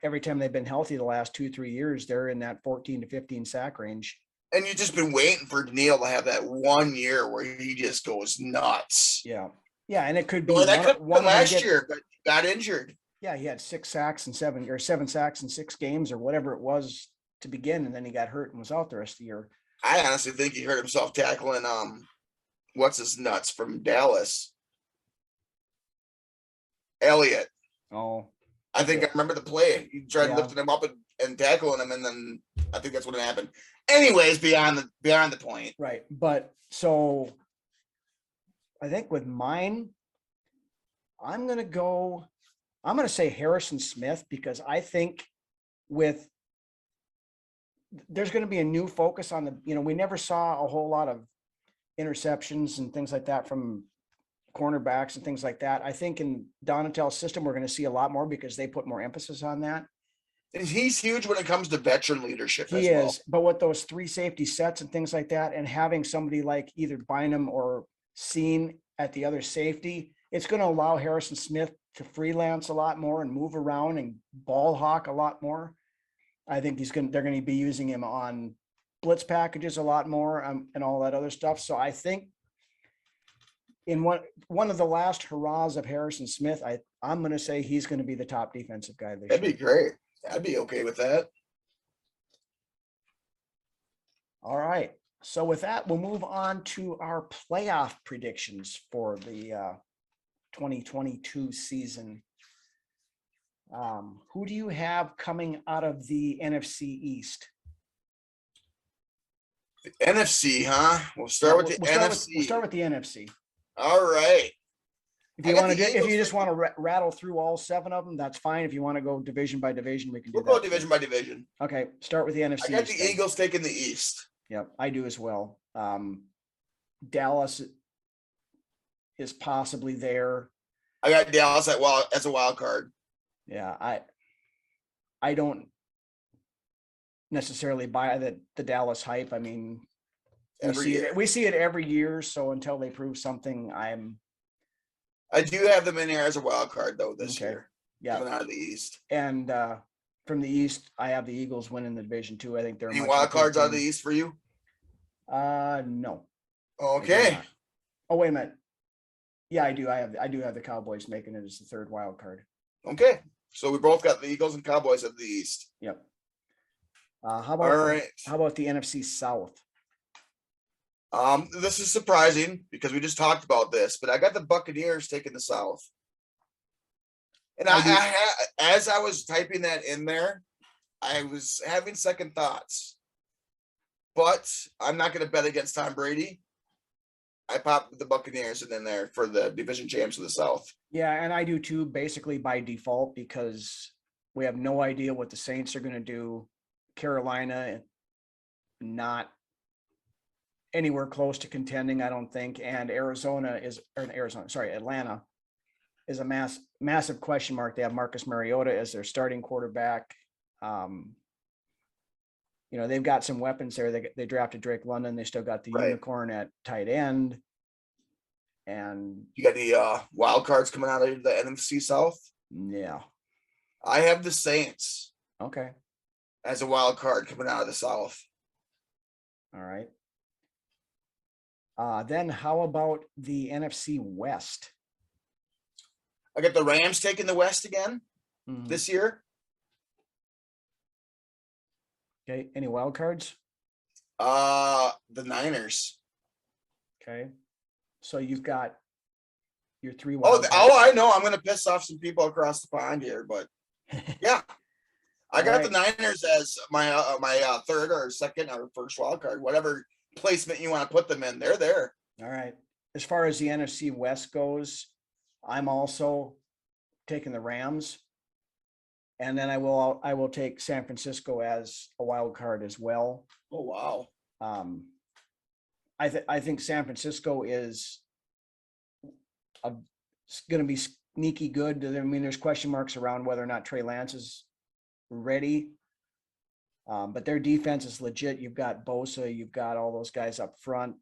every time they've been healthy the last 2-3 years, they're in that 14 to 15 sack range. And you've just been waiting for Danielle to have that 1 year where he just goes nuts. Yeah. Yeah. And it could be one last year, but got injured. Yeah. He had 6 sacks in 7 sacks in 6 games or whatever it was to begin. And then he got hurt and was out the rest of the year. I honestly think he hurt himself tackling, what's his nuts from Dallas? Elliott. Oh. I think I remember the play. He tried lifting him up and tackling him, and then I think that's what happened. Anyways, beyond the point. Right. But so I think with mine, I'm going to say Harrison Smith, because I think there's going to be a new focus on we never saw a whole lot of interceptions and things like that from cornerbacks and things like that. I think in Donatel's system, we're going to see a lot more because they put more emphasis on that. And he's huge when it comes to veteran leadership. He is, but with those 3 safety sets and things like that, and having somebody like either Bynum or Seen at the other safety, it's going to allow Harrison Smith to freelance a lot more and move around and ball hawk a lot more. I think they're going to be using him on blitz packages a lot more and all that other stuff. So I think in one of the last hurrahs of Harrison Smith, I'm going to say he's going to be the top defensive guy this year. That'd be great. I'd be okay with that. All right. So with that, we'll move on to our playoff predictions for the 2022 season. Who do you have coming out of the NFC East? The NFC, huh? We'll start with the NFC. We'll start with the NFC. All right. If you want to, if you just want to rattle through all 7 of them, that's fine. If you want to go division by division, we can do that. We'll go division by division. Okay, start with the NFC. I got the Eagles taking the East. Yep, I do as well. Dallas is possibly there. I got Dallas as a wild card. Yeah, I don't necessarily buy the Dallas hype. I mean, we see it every year. So until they prove something, I do have them in here as a wild card though this year. Yeah, coming out of the East. And from the East, I have the Eagles winning the division too. I think they're any wild cards out of the East for you? No. Okay. Oh wait a minute. Yeah, I do. I do have the Cowboys making it as the 3rd wild card. Okay, so we both got the Eagles and Cowboys at the East. Yep. How about the NFC South? This is surprising because we just talked about this, but I got the Buccaneers taking the South. And as I was typing that in there, I was having second thoughts. But I'm not going to bet against Tom Brady. I popped the Buccaneers in there for the division champs of the South. Yeah, and I do too, basically by default, because we have no idea what the Saints are going to do. Carolina, not anywhere close to contending, I don't think. And Atlanta is a massive question mark. They have Marcus Mariota as their starting quarterback. They've got some weapons there. They drafted Drake London. They still got the unicorn at tight end. And you got the wild cards coming out of the NFC South. Yeah. I have the Saints. Okay. As a wild card coming out of the South. All right. Then how about the NFC West? I got the Rams taking the West again this year. Okay. Any wild cards? The Niners. Okay. So you've got your 3 wild cards. I know. I'm going to piss off some people across the pond here, but yeah. I got the Niners as my 3rd or 2nd or 1st wild card, whatever placement you want to put them in. They're there. All right. As far as the NFC West goes, I'm also taking the Rams. And then I will take San Francisco as a wild card as well. Oh wow! I think San Francisco is going to be sneaky good. I mean, there's question marks around whether or not Trey Lance is ready, but their defense is legit. You've got Bosa, you've got all those guys up front.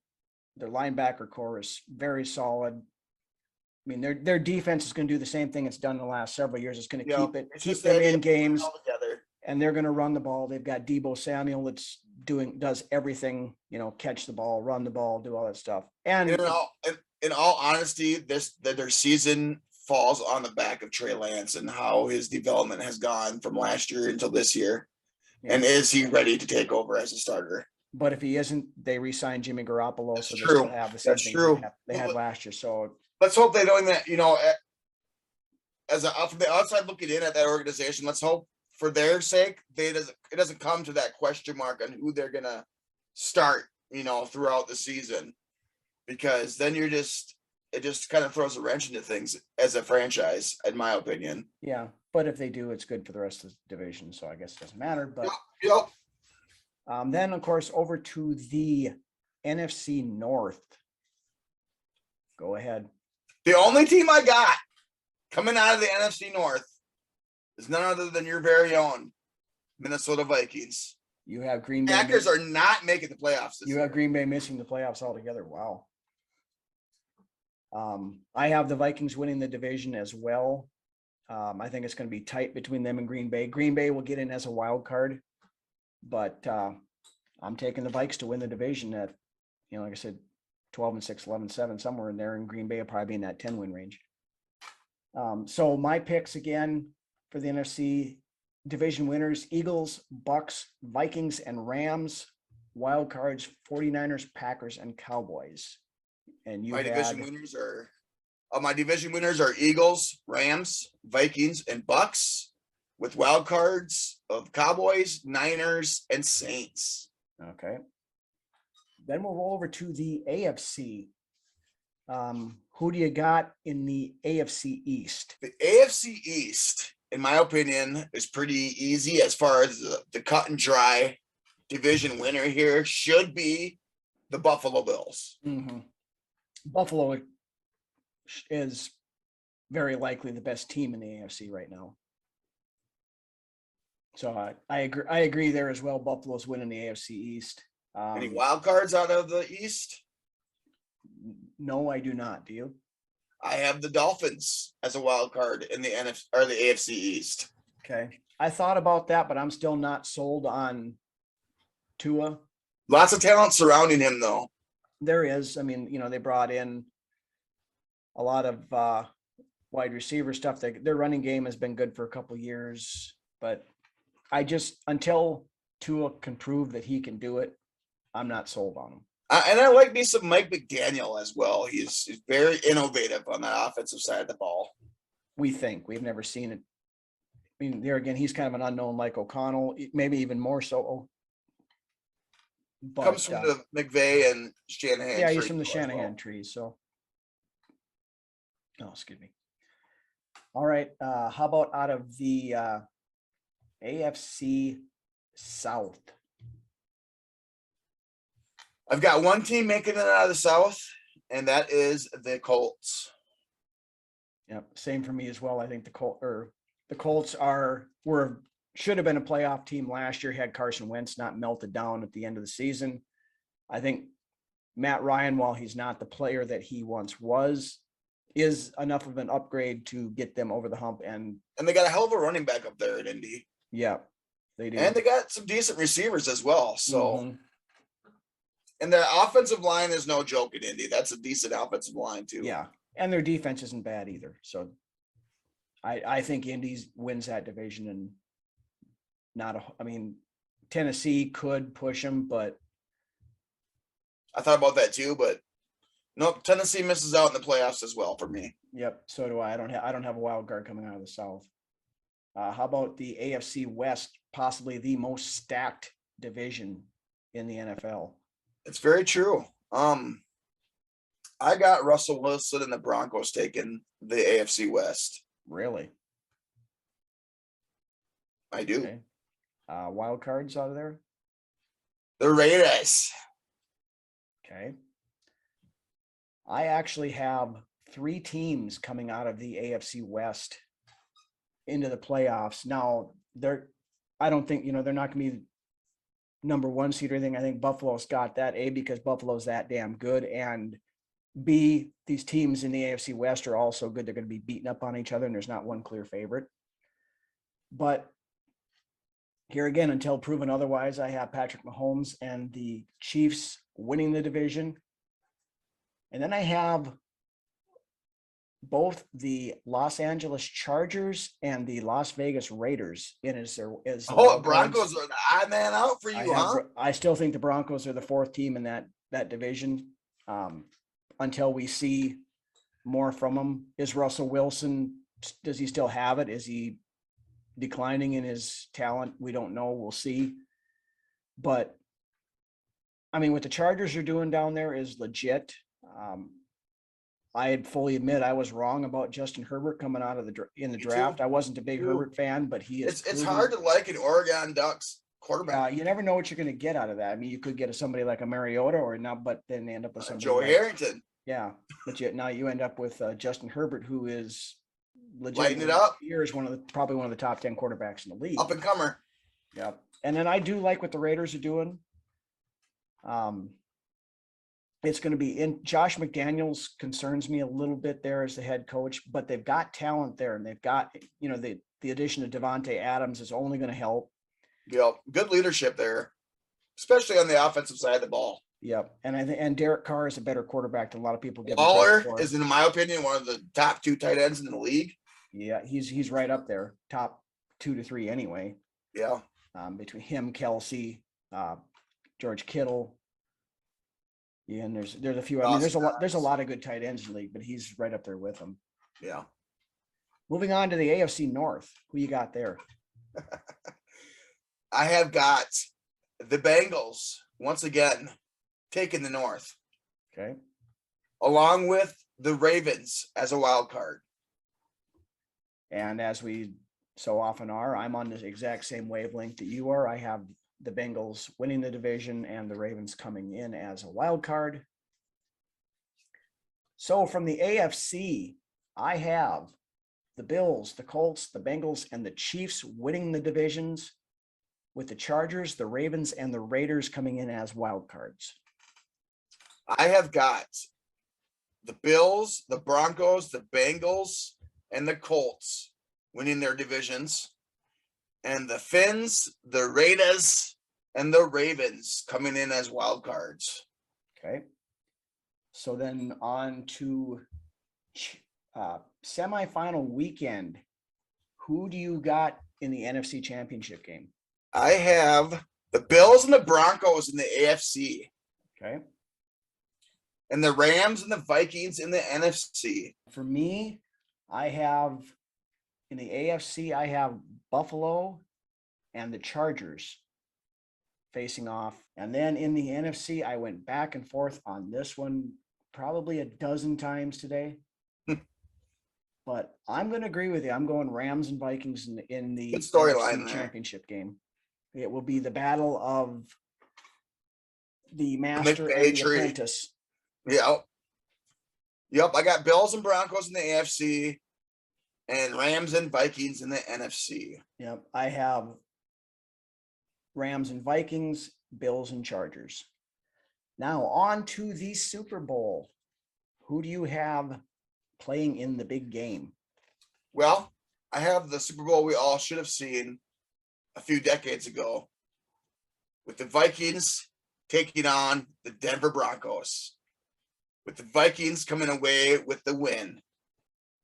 Their linebacker core is very solid. I mean, their defense is going to do the same thing it's done in the last several years. It's going to keep them in games, and they're going to run the ball. They've got Deebo Samuel that's does everything, catch the ball, run the ball, do all that stuff. And in all honesty, their season falls on the back of Trey Lance and how his development has gone from last year until this year. Yeah. And is he ready to take over as a starter? But if he isn't, they re-sign Jimmy Garoppolo, That's so they true. still have the same That's thing true. they had last year. So let's hope they don't. From the outside looking in at that organization, let's hope for their sake it doesn't come to that question mark on who they're gonna start, throughout the season, because then it just kind of throws a wrench into things as a franchise, in my opinion. Yeah, but if they do, it's good for the rest of the division, so I guess it doesn't matter. But yep. Then, of course, over to the NFC North. Go ahead. The only team I got coming out of the NFC North is none other than your very own Minnesota Vikings. You have Green Bay. Packers are not making the playoffs. You have Green Bay missing the playoffs altogether. Wow. I have the Vikings winning the division as well. I think it's going to be tight between them and Green Bay. Green Bay will get in as a wild card, but I'm taking the Vikes to win the division at, like I said, 12-6, 11-7, somewhere in there, and Green Bay will probably be in that 10-win range. So my picks again for the NFC division winners: Eagles, Bucks, Vikings, and Rams. Wild cards: 49ers, Packers, and Cowboys. And my division winners are Eagles, Rams, Vikings, and Bucks, with wild cards of Cowboys, Niners, and Saints. Okay. Then we'll roll over to the AFC. Who do you got in the AFC East? The AFC East, in my opinion, is pretty easy as far as the cut and dry division winner here should be the Buffalo Bills. Mm-hmm. Buffalo is very likely the best team in the AFC right now. So I agree there as well. Buffalo's winning the AFC East. Any wild cards out of the East? No, I do not. Do you? I have the Dolphins as a wild card in the NFC or the AFC East. Okay. I thought about that, but I'm still not sold on Tua. Lots of talent surrounding him, though. There is. I mean, they brought in a lot of wide receiver stuff. Their running game has been good for a couple of years, but until Tua can prove that he can do it, I'm not sold on him. And I like me some Mike McDaniel as well. He's very innovative on the offensive side of the ball. We've never seen it. I mean, there again, he's kind of an unknown like O'Connell, maybe even more so. But, comes from the McVay and Shanahan. Yeah, he's from the Shanahan tree. So, excuse me. All right. How about out of the AFC South? I've got one team making it out of the South, and that is the Colts. Yep, same for me as well. I think the Colts should have been a playoff team last year had Carson Wentz not melted down at the end of the season. I think Matt Ryan, while he's not the player that he once was, is enough of an upgrade to get them over the hump. And they got a hell of a running back up there at Indy. Yeah, they do. And they got some decent receivers as well. So. Mm-hmm. And their offensive line is no joke in Indy. That's a decent offensive line too. Yeah, and their defense isn't bad either. So I think Indy wins that division, and Tennessee could push them, but I thought about that too. But nope, Tennessee misses out in the playoffs as well for me. Yep, so do I. I don't have a wild card coming out of the South. How about the AFC West? Possibly the most stacked division in the NFL. It's very true. I got Russell Wilson and the Broncos taking the AFC West. Really? I do. Okay. Wild cards out of there? The Raiders. Okay. I actually have 3 teams coming out of the AFC West into the playoffs. Now, I don't think, they're not going to be number 1 seed or anything. I think Buffalo's got that, A, because Buffalo's that damn good, and B, these teams in the AFC West are also good. They're going to be beating up on each other, and there's not one clear favorite. But here again, until proven otherwise, I have Patrick Mahomes and the Chiefs winning the division. And then I have both the Los Angeles Chargers and the Las Vegas Raiders in as Broncos are the odd man out for you, huh? I still think the Broncos are the 4th team in that division. Until we see more from him. Is Russell Wilson, does he still have it? Is he declining in his talent? We don't know. We'll see. But what the Chargers are doing down there is legit. I had fully admit I was wrong about Justin Herbert coming out of the draft. I wasn't a big Herbert fan, but he is. It's hard to like an Oregon Ducks quarterback. You never know what you're going to get out of that. You could get somebody like a Mariota or not, but then they end up with somebody Joe Harrington. Yeah, but yet now you end up with Justin Herbert, who is legit. Lighting it up. Here is probably one of the top 10 quarterbacks in the league. Up and comer. Yeah, and then I do like what the Raiders are doing. It's going to be in. Josh McDaniels concerns me a little bit there as the head coach, but they've got talent there, and they've got the addition of Devontae Adams is only going to help. Yeah, good leadership there, especially on the offensive side of the ball. Yep, and Derek Carr is a better quarterback than a lot of people give him Waller credit for. is, in my opinion, one of the top 2 tight ends in the league. Yeah, he's right up there, top 2 to 3 anyway. Yeah, between him, Kelsey, George Kittle. Yeah, and there's a few. There's a lot of good tight ends in the league, but he's right up there with them. Yeah. Moving on to the AFC North, who you got there? I have got the Bengals once again taking the North, Okay. along with the Ravens as a wild card. And as we so often are, I'm on the exact same wavelength that you are. I have the Bengals winning the division and the Ravens coming in as a wild card. So from the AFC, I have the Bills, the Colts, the Bengals, and the Chiefs winning the divisions, with the Chargers, the Ravens, and the Raiders coming in as wild cards. I have got the Bills, the Broncos, the Bengals, and the Colts winning their divisions, and the Finns, the Raiders, and the Ravens coming in as wild cards. Okay. So then on to semifinal weekend. Who do you got in the NFC Championship game? I have the Bills and the Broncos in the AFC, Okay. and the Rams and the Vikings in the NFC. For me, I have in the AFC, I have Buffalo and the Chargers facing off. And then in the NFC, I went back and forth on this one probably a dozen times today. But I'm going to agree with you. I'm going Rams and Vikings in the Good storyline NFC there. Championship game. It will be the battle of the master McVay and the tree. apprentice. Yep. I got Bills and Broncos in the AFC and Rams and Vikings in the NFC. Yep. I have Rams and Vikings, Bills and Chargers. Now on to the Super Bowl. Who do you have playing in the big game? Well, I have the Super Bowl we all should have seen a few decades ago, with the Vikings taking on the Denver Broncos, with the Vikings coming away with the win.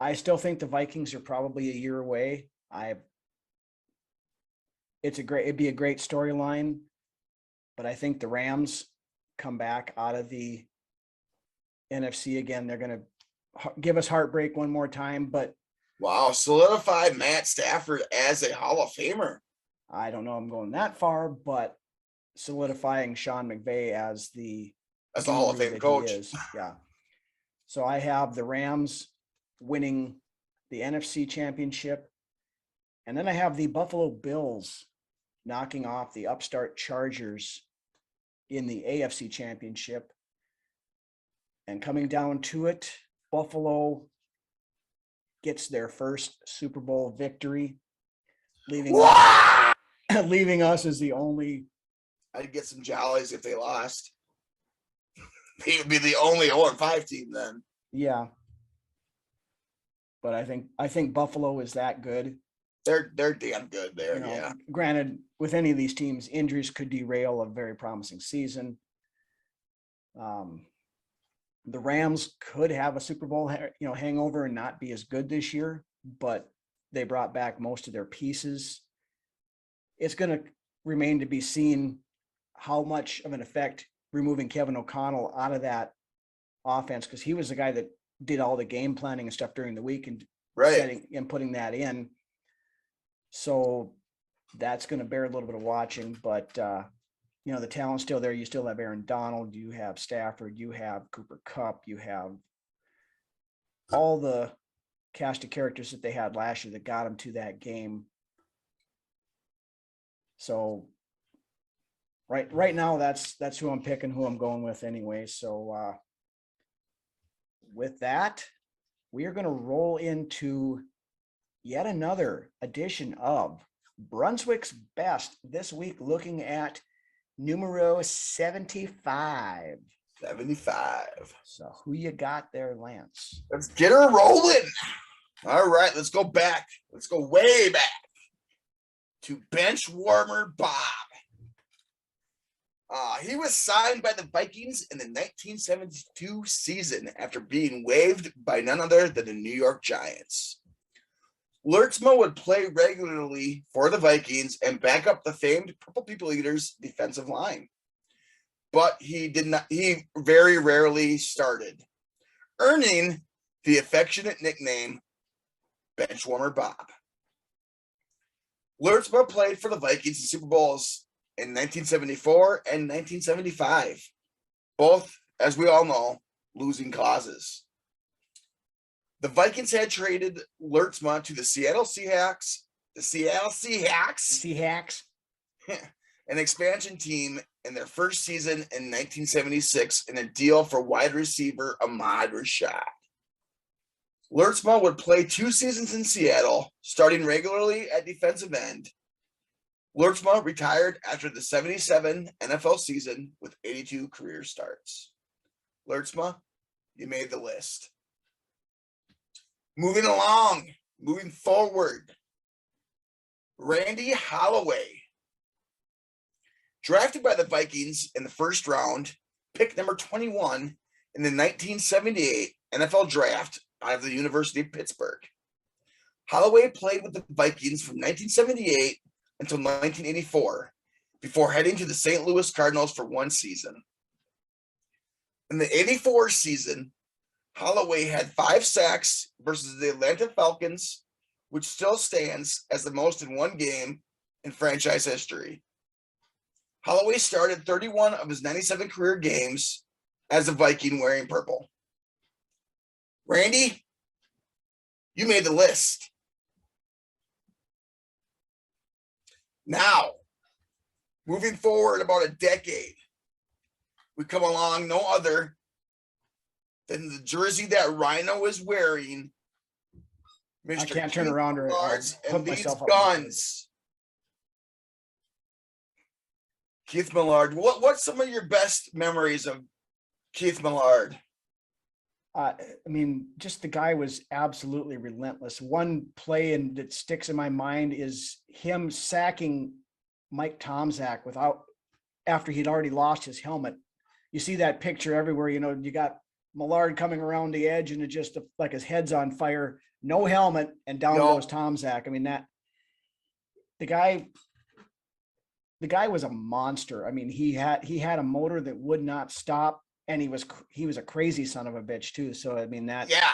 I still think the Vikings are probably a year away. It'd be a great storyline, but I think the Rams come back out of the NFC again. They're going to give us heartbreak one more time, but Wow, solidified Matt Stafford as a Hall of Famer. I don't know I'm going that far, but solidifying Sean McVay as the Hall of guru Fame that he coach. is. Yeah. So I have the Rams winning the NFC Championship, and then I have the Buffalo Bills knocking off the upstart Chargers in the AFC Championship. And coming down to it, Buffalo gets their first Super Bowl victory, leaving us as the only. I'd get some jollies if they lost. He would be the only 0-5 team then. Yeah. But I think Buffalo is that good. They're damn good there, yeah. Granted, with any of these teams, injuries could derail a very promising season. The Rams could have a Super Bowl, hangover and not be as good this year, but they brought back most of their pieces. It's going to remain to be seen how much of an effect removing Kevin O'Connell out of that offense, because he was the guy that did all the game planning and stuff during the week and setting and putting that in. So that's going to bear a little bit of watching, but the talent's still there. You still have Aaron Donald, you have Stafford, you have Cooper Kupp, you have all the cast of characters that they had last year that got them to that game. So right now, that's who I'm picking, who I'm going with anyway. So with that, we are going to roll into yet another edition of Brunswick's Best this week, looking at numero 75. 75. So who you got there, Lance? Let's get her rolling. All right, let's go back. Let's go way back to bench warmer Bob. He was signed by the Vikings in the 1972 season after being waived by none other than the New York Giants. Lertzma would play regularly for the Vikings and back up the famed Purple People Eaters defensive line. But he very rarely started, earning the affectionate nickname Benchwarmer Bob. Lertzma played for the Vikings in Super Bowls in 1974 and 1975. both, as we all know, losing causes. The Vikings had traded Lertzma to the Seattle Seahawks, an expansion team in their first season in 1976 in a deal for wide receiver Ahmad Rashad. Lertzma would play 2 seasons in Seattle, starting regularly at defensive end. Lertzma retired after the 77 NFL season with 82 career starts. Lertzma, you made the list. Moving forward. Randy Holloway. Drafted by the Vikings in the first round, pick number 21 in the 1978 NFL Draft out of the University of Pittsburgh. Holloway played with the Vikings from 1978 until 1984, before heading to the St. Louis Cardinals for 1 season. In the 84 season, Holloway had 5 sacks versus the Atlanta Falcons, which still stands as the most in one game in franchise history. Holloway started 31 of his 97 career games as a Viking wearing purple. Randy, you made the list. Now, moving forward about a decade, we come along no other than the jersey that Rhino is wearing. Mr. I can't turn around or and these guns. Keith Millard. What's some of your best memories of Keith Millard? I mean, just the guy was absolutely relentless. One play that sticks in my mind is him sacking Mike Tomczak after he'd already lost his helmet. You see that picture everywhere. You got Millard coming around the edge and it just like his head's on fire, no helmet, and down goes Tomczak. I mean, the guy was a monster. I mean, he had a motor that would not stop. And he was a crazy son of a bitch too. So I mean that. Yeah,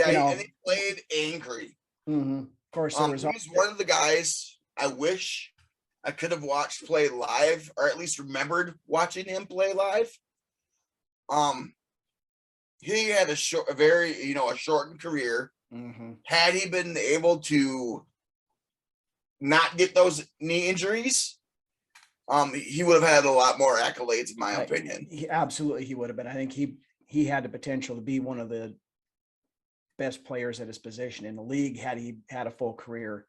and he played angry. Mm-hmm. Of course, he was one of the guys I wish I could have watched play live, or at least remembered watching him play live. He had a shortened career. Mm-hmm. Had he been able to not get those knee injuries, he would have had a lot more accolades, in my opinion. He would have been. I think he had the potential to be one of the best players at his position in the league had he had a full career.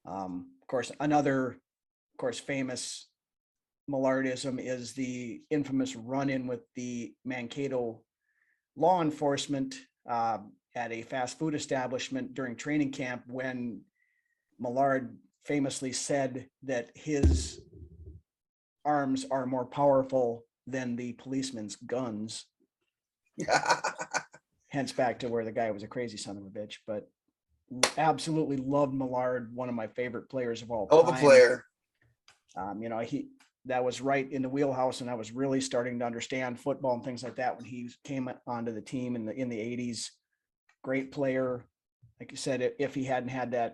Of course, famous Millardism is the infamous run-in with the Mankato law enforcement at a fast food establishment during training camp, when Millard famously said that his arms are more powerful than the policeman's guns. Hence back to where the guy was a crazy son of a bitch, but absolutely loved Millard, one of my favorite players of all time. The player. That was right in the wheelhouse, and I was really starting to understand football and things like that when he came onto the team in the 80s. Great player. Like you said, if he hadn't had the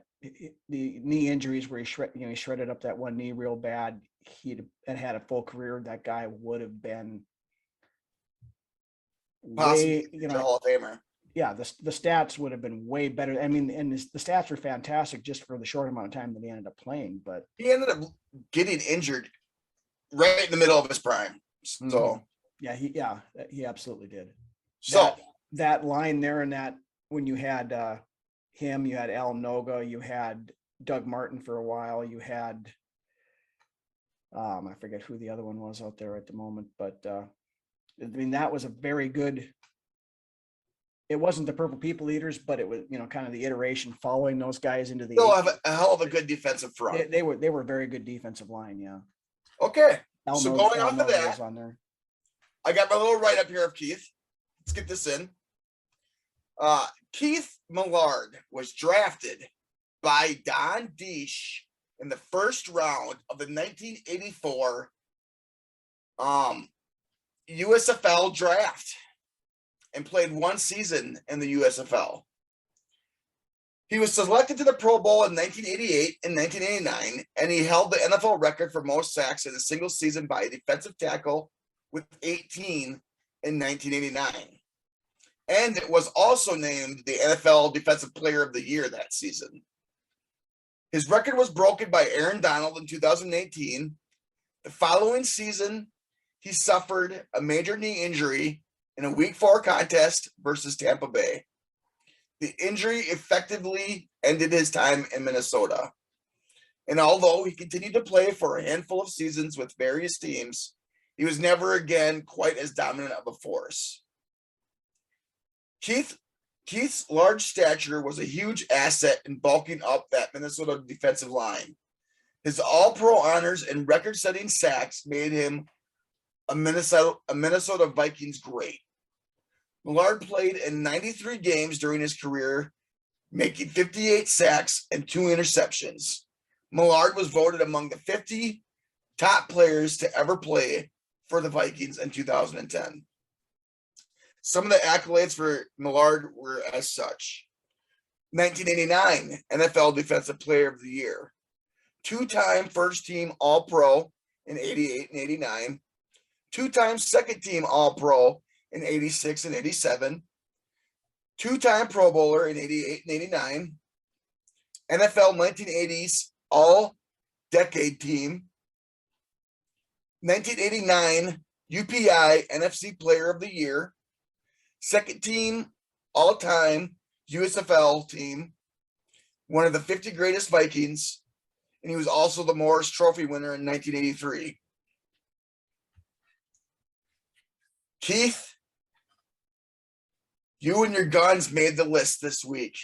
knee injuries where he shredded up that one knee real bad, he'd had a full career. That guy would have been possibly a Hall of Famer. Yeah, the stats would have been way better. I mean, and the stats were fantastic just for the short amount of time that he ended up playing. But he ended up getting injured right in the middle of his prime. So he absolutely did. So that line there, and that when you had him, you had Al Noga, you had Doug Martin for a while, you had I forget who the other one was out there at the moment, but I mean, that was a very good. It wasn't the Purple People Eaters, but it was, kind of the iteration following those guys into the. They'll have a hell of a good defensive front. They were a very good defensive line, yeah. Okay, so going off of that, on there. I got my little write-up here of Keith. Let's get this in. Keith Millard was drafted by Don Deesh in the first round of the 1984 USFL draft and played 1 season in the USFL. He was selected to the Pro Bowl in 1988 and 1989, and he held the NFL record for most sacks in a single season by a defensive tackle with 18 in 1989. And it was also named the NFL Defensive Player of the Year that season. His record was broken by Aaron Donald in 2018. The following season, he suffered a major knee injury in a Week 4 contest versus Tampa Bay. The injury effectively ended his time in Minnesota. And although he continued to play for a handful of seasons with various teams, he was never again quite as dominant of a force. Keith's large stature was a huge asset in bulking up that Minnesota defensive line. His all-pro honors and record-setting sacks made him a Minnesota Vikings great. Millard played in 93 games during his career, making 58 sacks and 2 interceptions. Millard was voted among the 50 top players to ever play for the Vikings in 2010. Some of the accolades for Millard were as such: 1989 NFL Defensive Player of the Year, 2-time first-team All-Pro in 88 and 89, 2-time second-team All-Pro in 86 and 87, 2-time Pro Bowler in 88 and 89, NFL 1980s All-Decade Team, 1989 UPI NFC Player of the Year, second team all-time USFL team, one of the 50 greatest Vikings, and he was also the Morris Trophy winner in 1983. Keith, you and your guns made the list this week.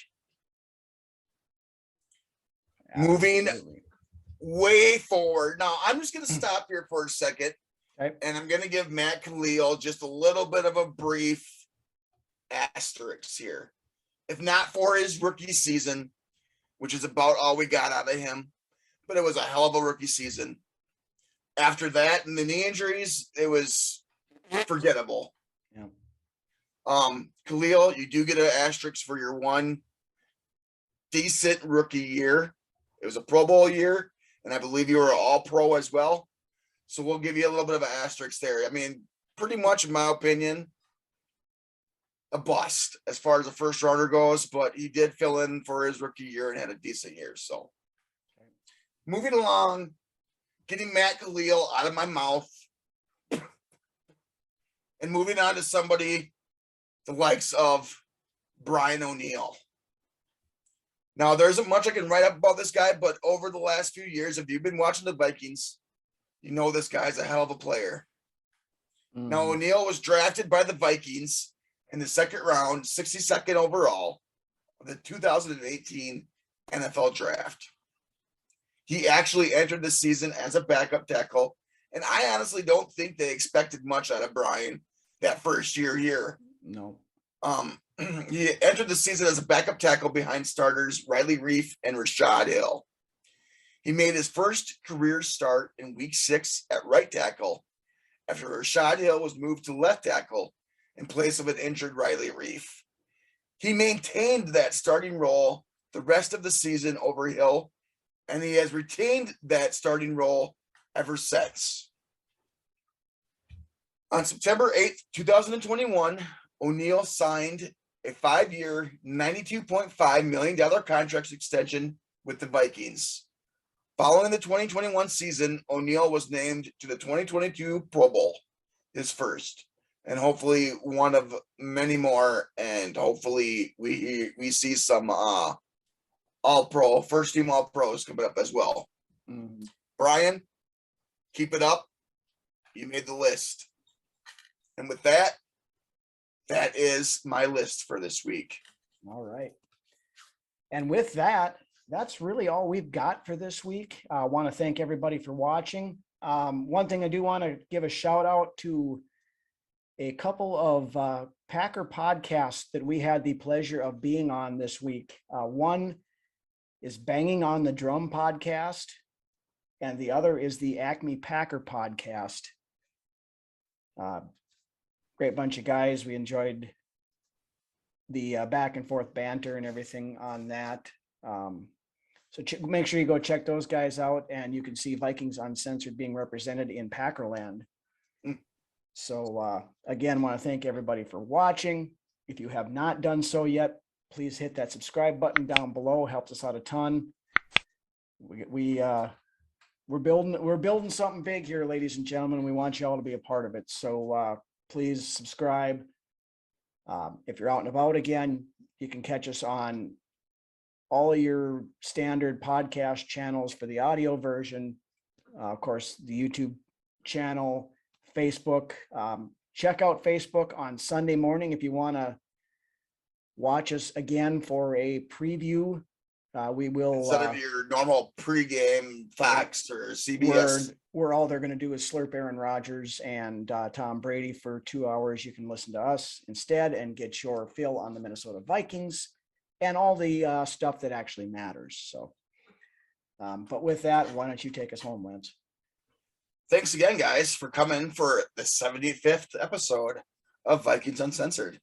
Absolutely. Moving way forward. Now, I'm just going to stop here for a second, Okay. and I'm going to give Matt Khalil just a little bit of a brief asterisk here. If not for his rookie season, which is about all we got out of him, but it was a hell of a rookie season. After that and the knee injuries, it was forgettable. Yeah. Khalil, you do get an asterisk for your one decent rookie year. It was a Pro Bowl year, and I believe you were an All-Pro as well. So we'll give you a little bit of an asterisk there. I mean, pretty much, in my opinion, a bust as far as a first rounder goes, but he did fill in for his rookie year and had a decent year. So moving along, getting Matt Khalil out of my mouth and moving on to somebody the likes of Brian O'Neill. Now, there isn't much I can write up about this guy, but over the last few years, if you've been watching the Vikings, you know this guy's a hell of a player. Mm-hmm. Now, O'Neill was drafted by the Vikings in the second round, 62nd overall of the 2018 NFL draft. He actually entered the season as a backup tackle, and I honestly don't think they expected much out of Brian that first year here. No. He entered the season as a backup tackle behind starters Riley Reif and Rashad Hill. He made his first career start in week 6 at right tackle after Rashad Hill was moved to left tackle in place of an injured Riley Reif. He maintained that starting role the rest of the season over Hill, and he has retained that starting role ever since. On September 8th, 2021, O'Neill signed a 5-year, $92.5 million contract extension with the Vikings. Following the 2021 season, O'Neill was named to the 2022 Pro Bowl, his first, and hopefully one of many more. And hopefully we see some All-Pro, first-team All-Pros coming up as well. Mm-hmm. Brian, keep it up. You made the list. And with that, that is my list for this week. All right. And with that, that's really all we've got for this week. I want to thank everybody for watching. One thing I do want to give a shout out to a couple of Packer podcasts that we had the pleasure of being on this week. One is Banging on the Drum podcast, and the other is the Acme Packer podcast. Great bunch of guys. We enjoyed the back and forth banter and everything on that. So make sure you go check those guys out, and you can see Vikings Uncensored being represented in Packerland. So again, want to thank everybody for watching. If you have not done so yet, please hit that subscribe button down below. Helps us out a ton. We're building something big here, ladies and gentlemen. We want you all to be a part of it. So please subscribe. If you're out and about again, you can catch us on all of your standard podcast channels for the audio version. Of course, the YouTube channel, Facebook. Check out Facebook on Sunday morning if you want to watch us again for a preview. We will instead of your normal pregame Fox or CBS. Where all they're going to do is slurp Aaron Rodgers and Tom Brady for 2 hours. You can listen to us instead and get your fill on the Minnesota Vikings and all the stuff that actually matters. So, but with that, why don't you take us home, Lance? Thanks again, guys, for coming for the 75th episode of Vikings Uncensored.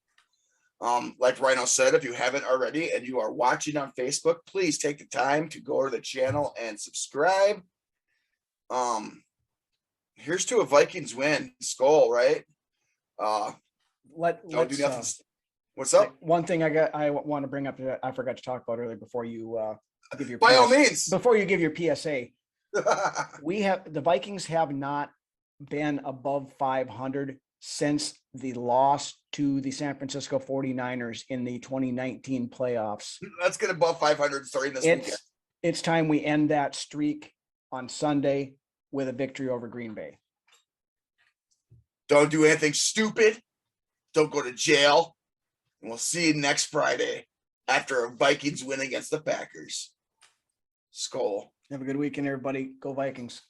Like Rhino said, if you haven't already and you are watching on Facebook, please take the time to go to the channel and subscribe. Here's to a Vikings win. Skull, right? Don't do nothing. What's up? One thing I want to bring up that I forgot to talk about earlier before you give your by all means before you give your PSA. The Vikings have not been above 500 since the loss to the San Francisco 49ers in the 2019 playoffs. Let's get above 500 starting this weekend. It's time we end that streak on Sunday with a victory over Green Bay. Don't do anything stupid. Don't go to jail. And we'll see you next Friday after a Vikings win against the Packers. Skull. Have a good weekend, everybody. Go Vikings.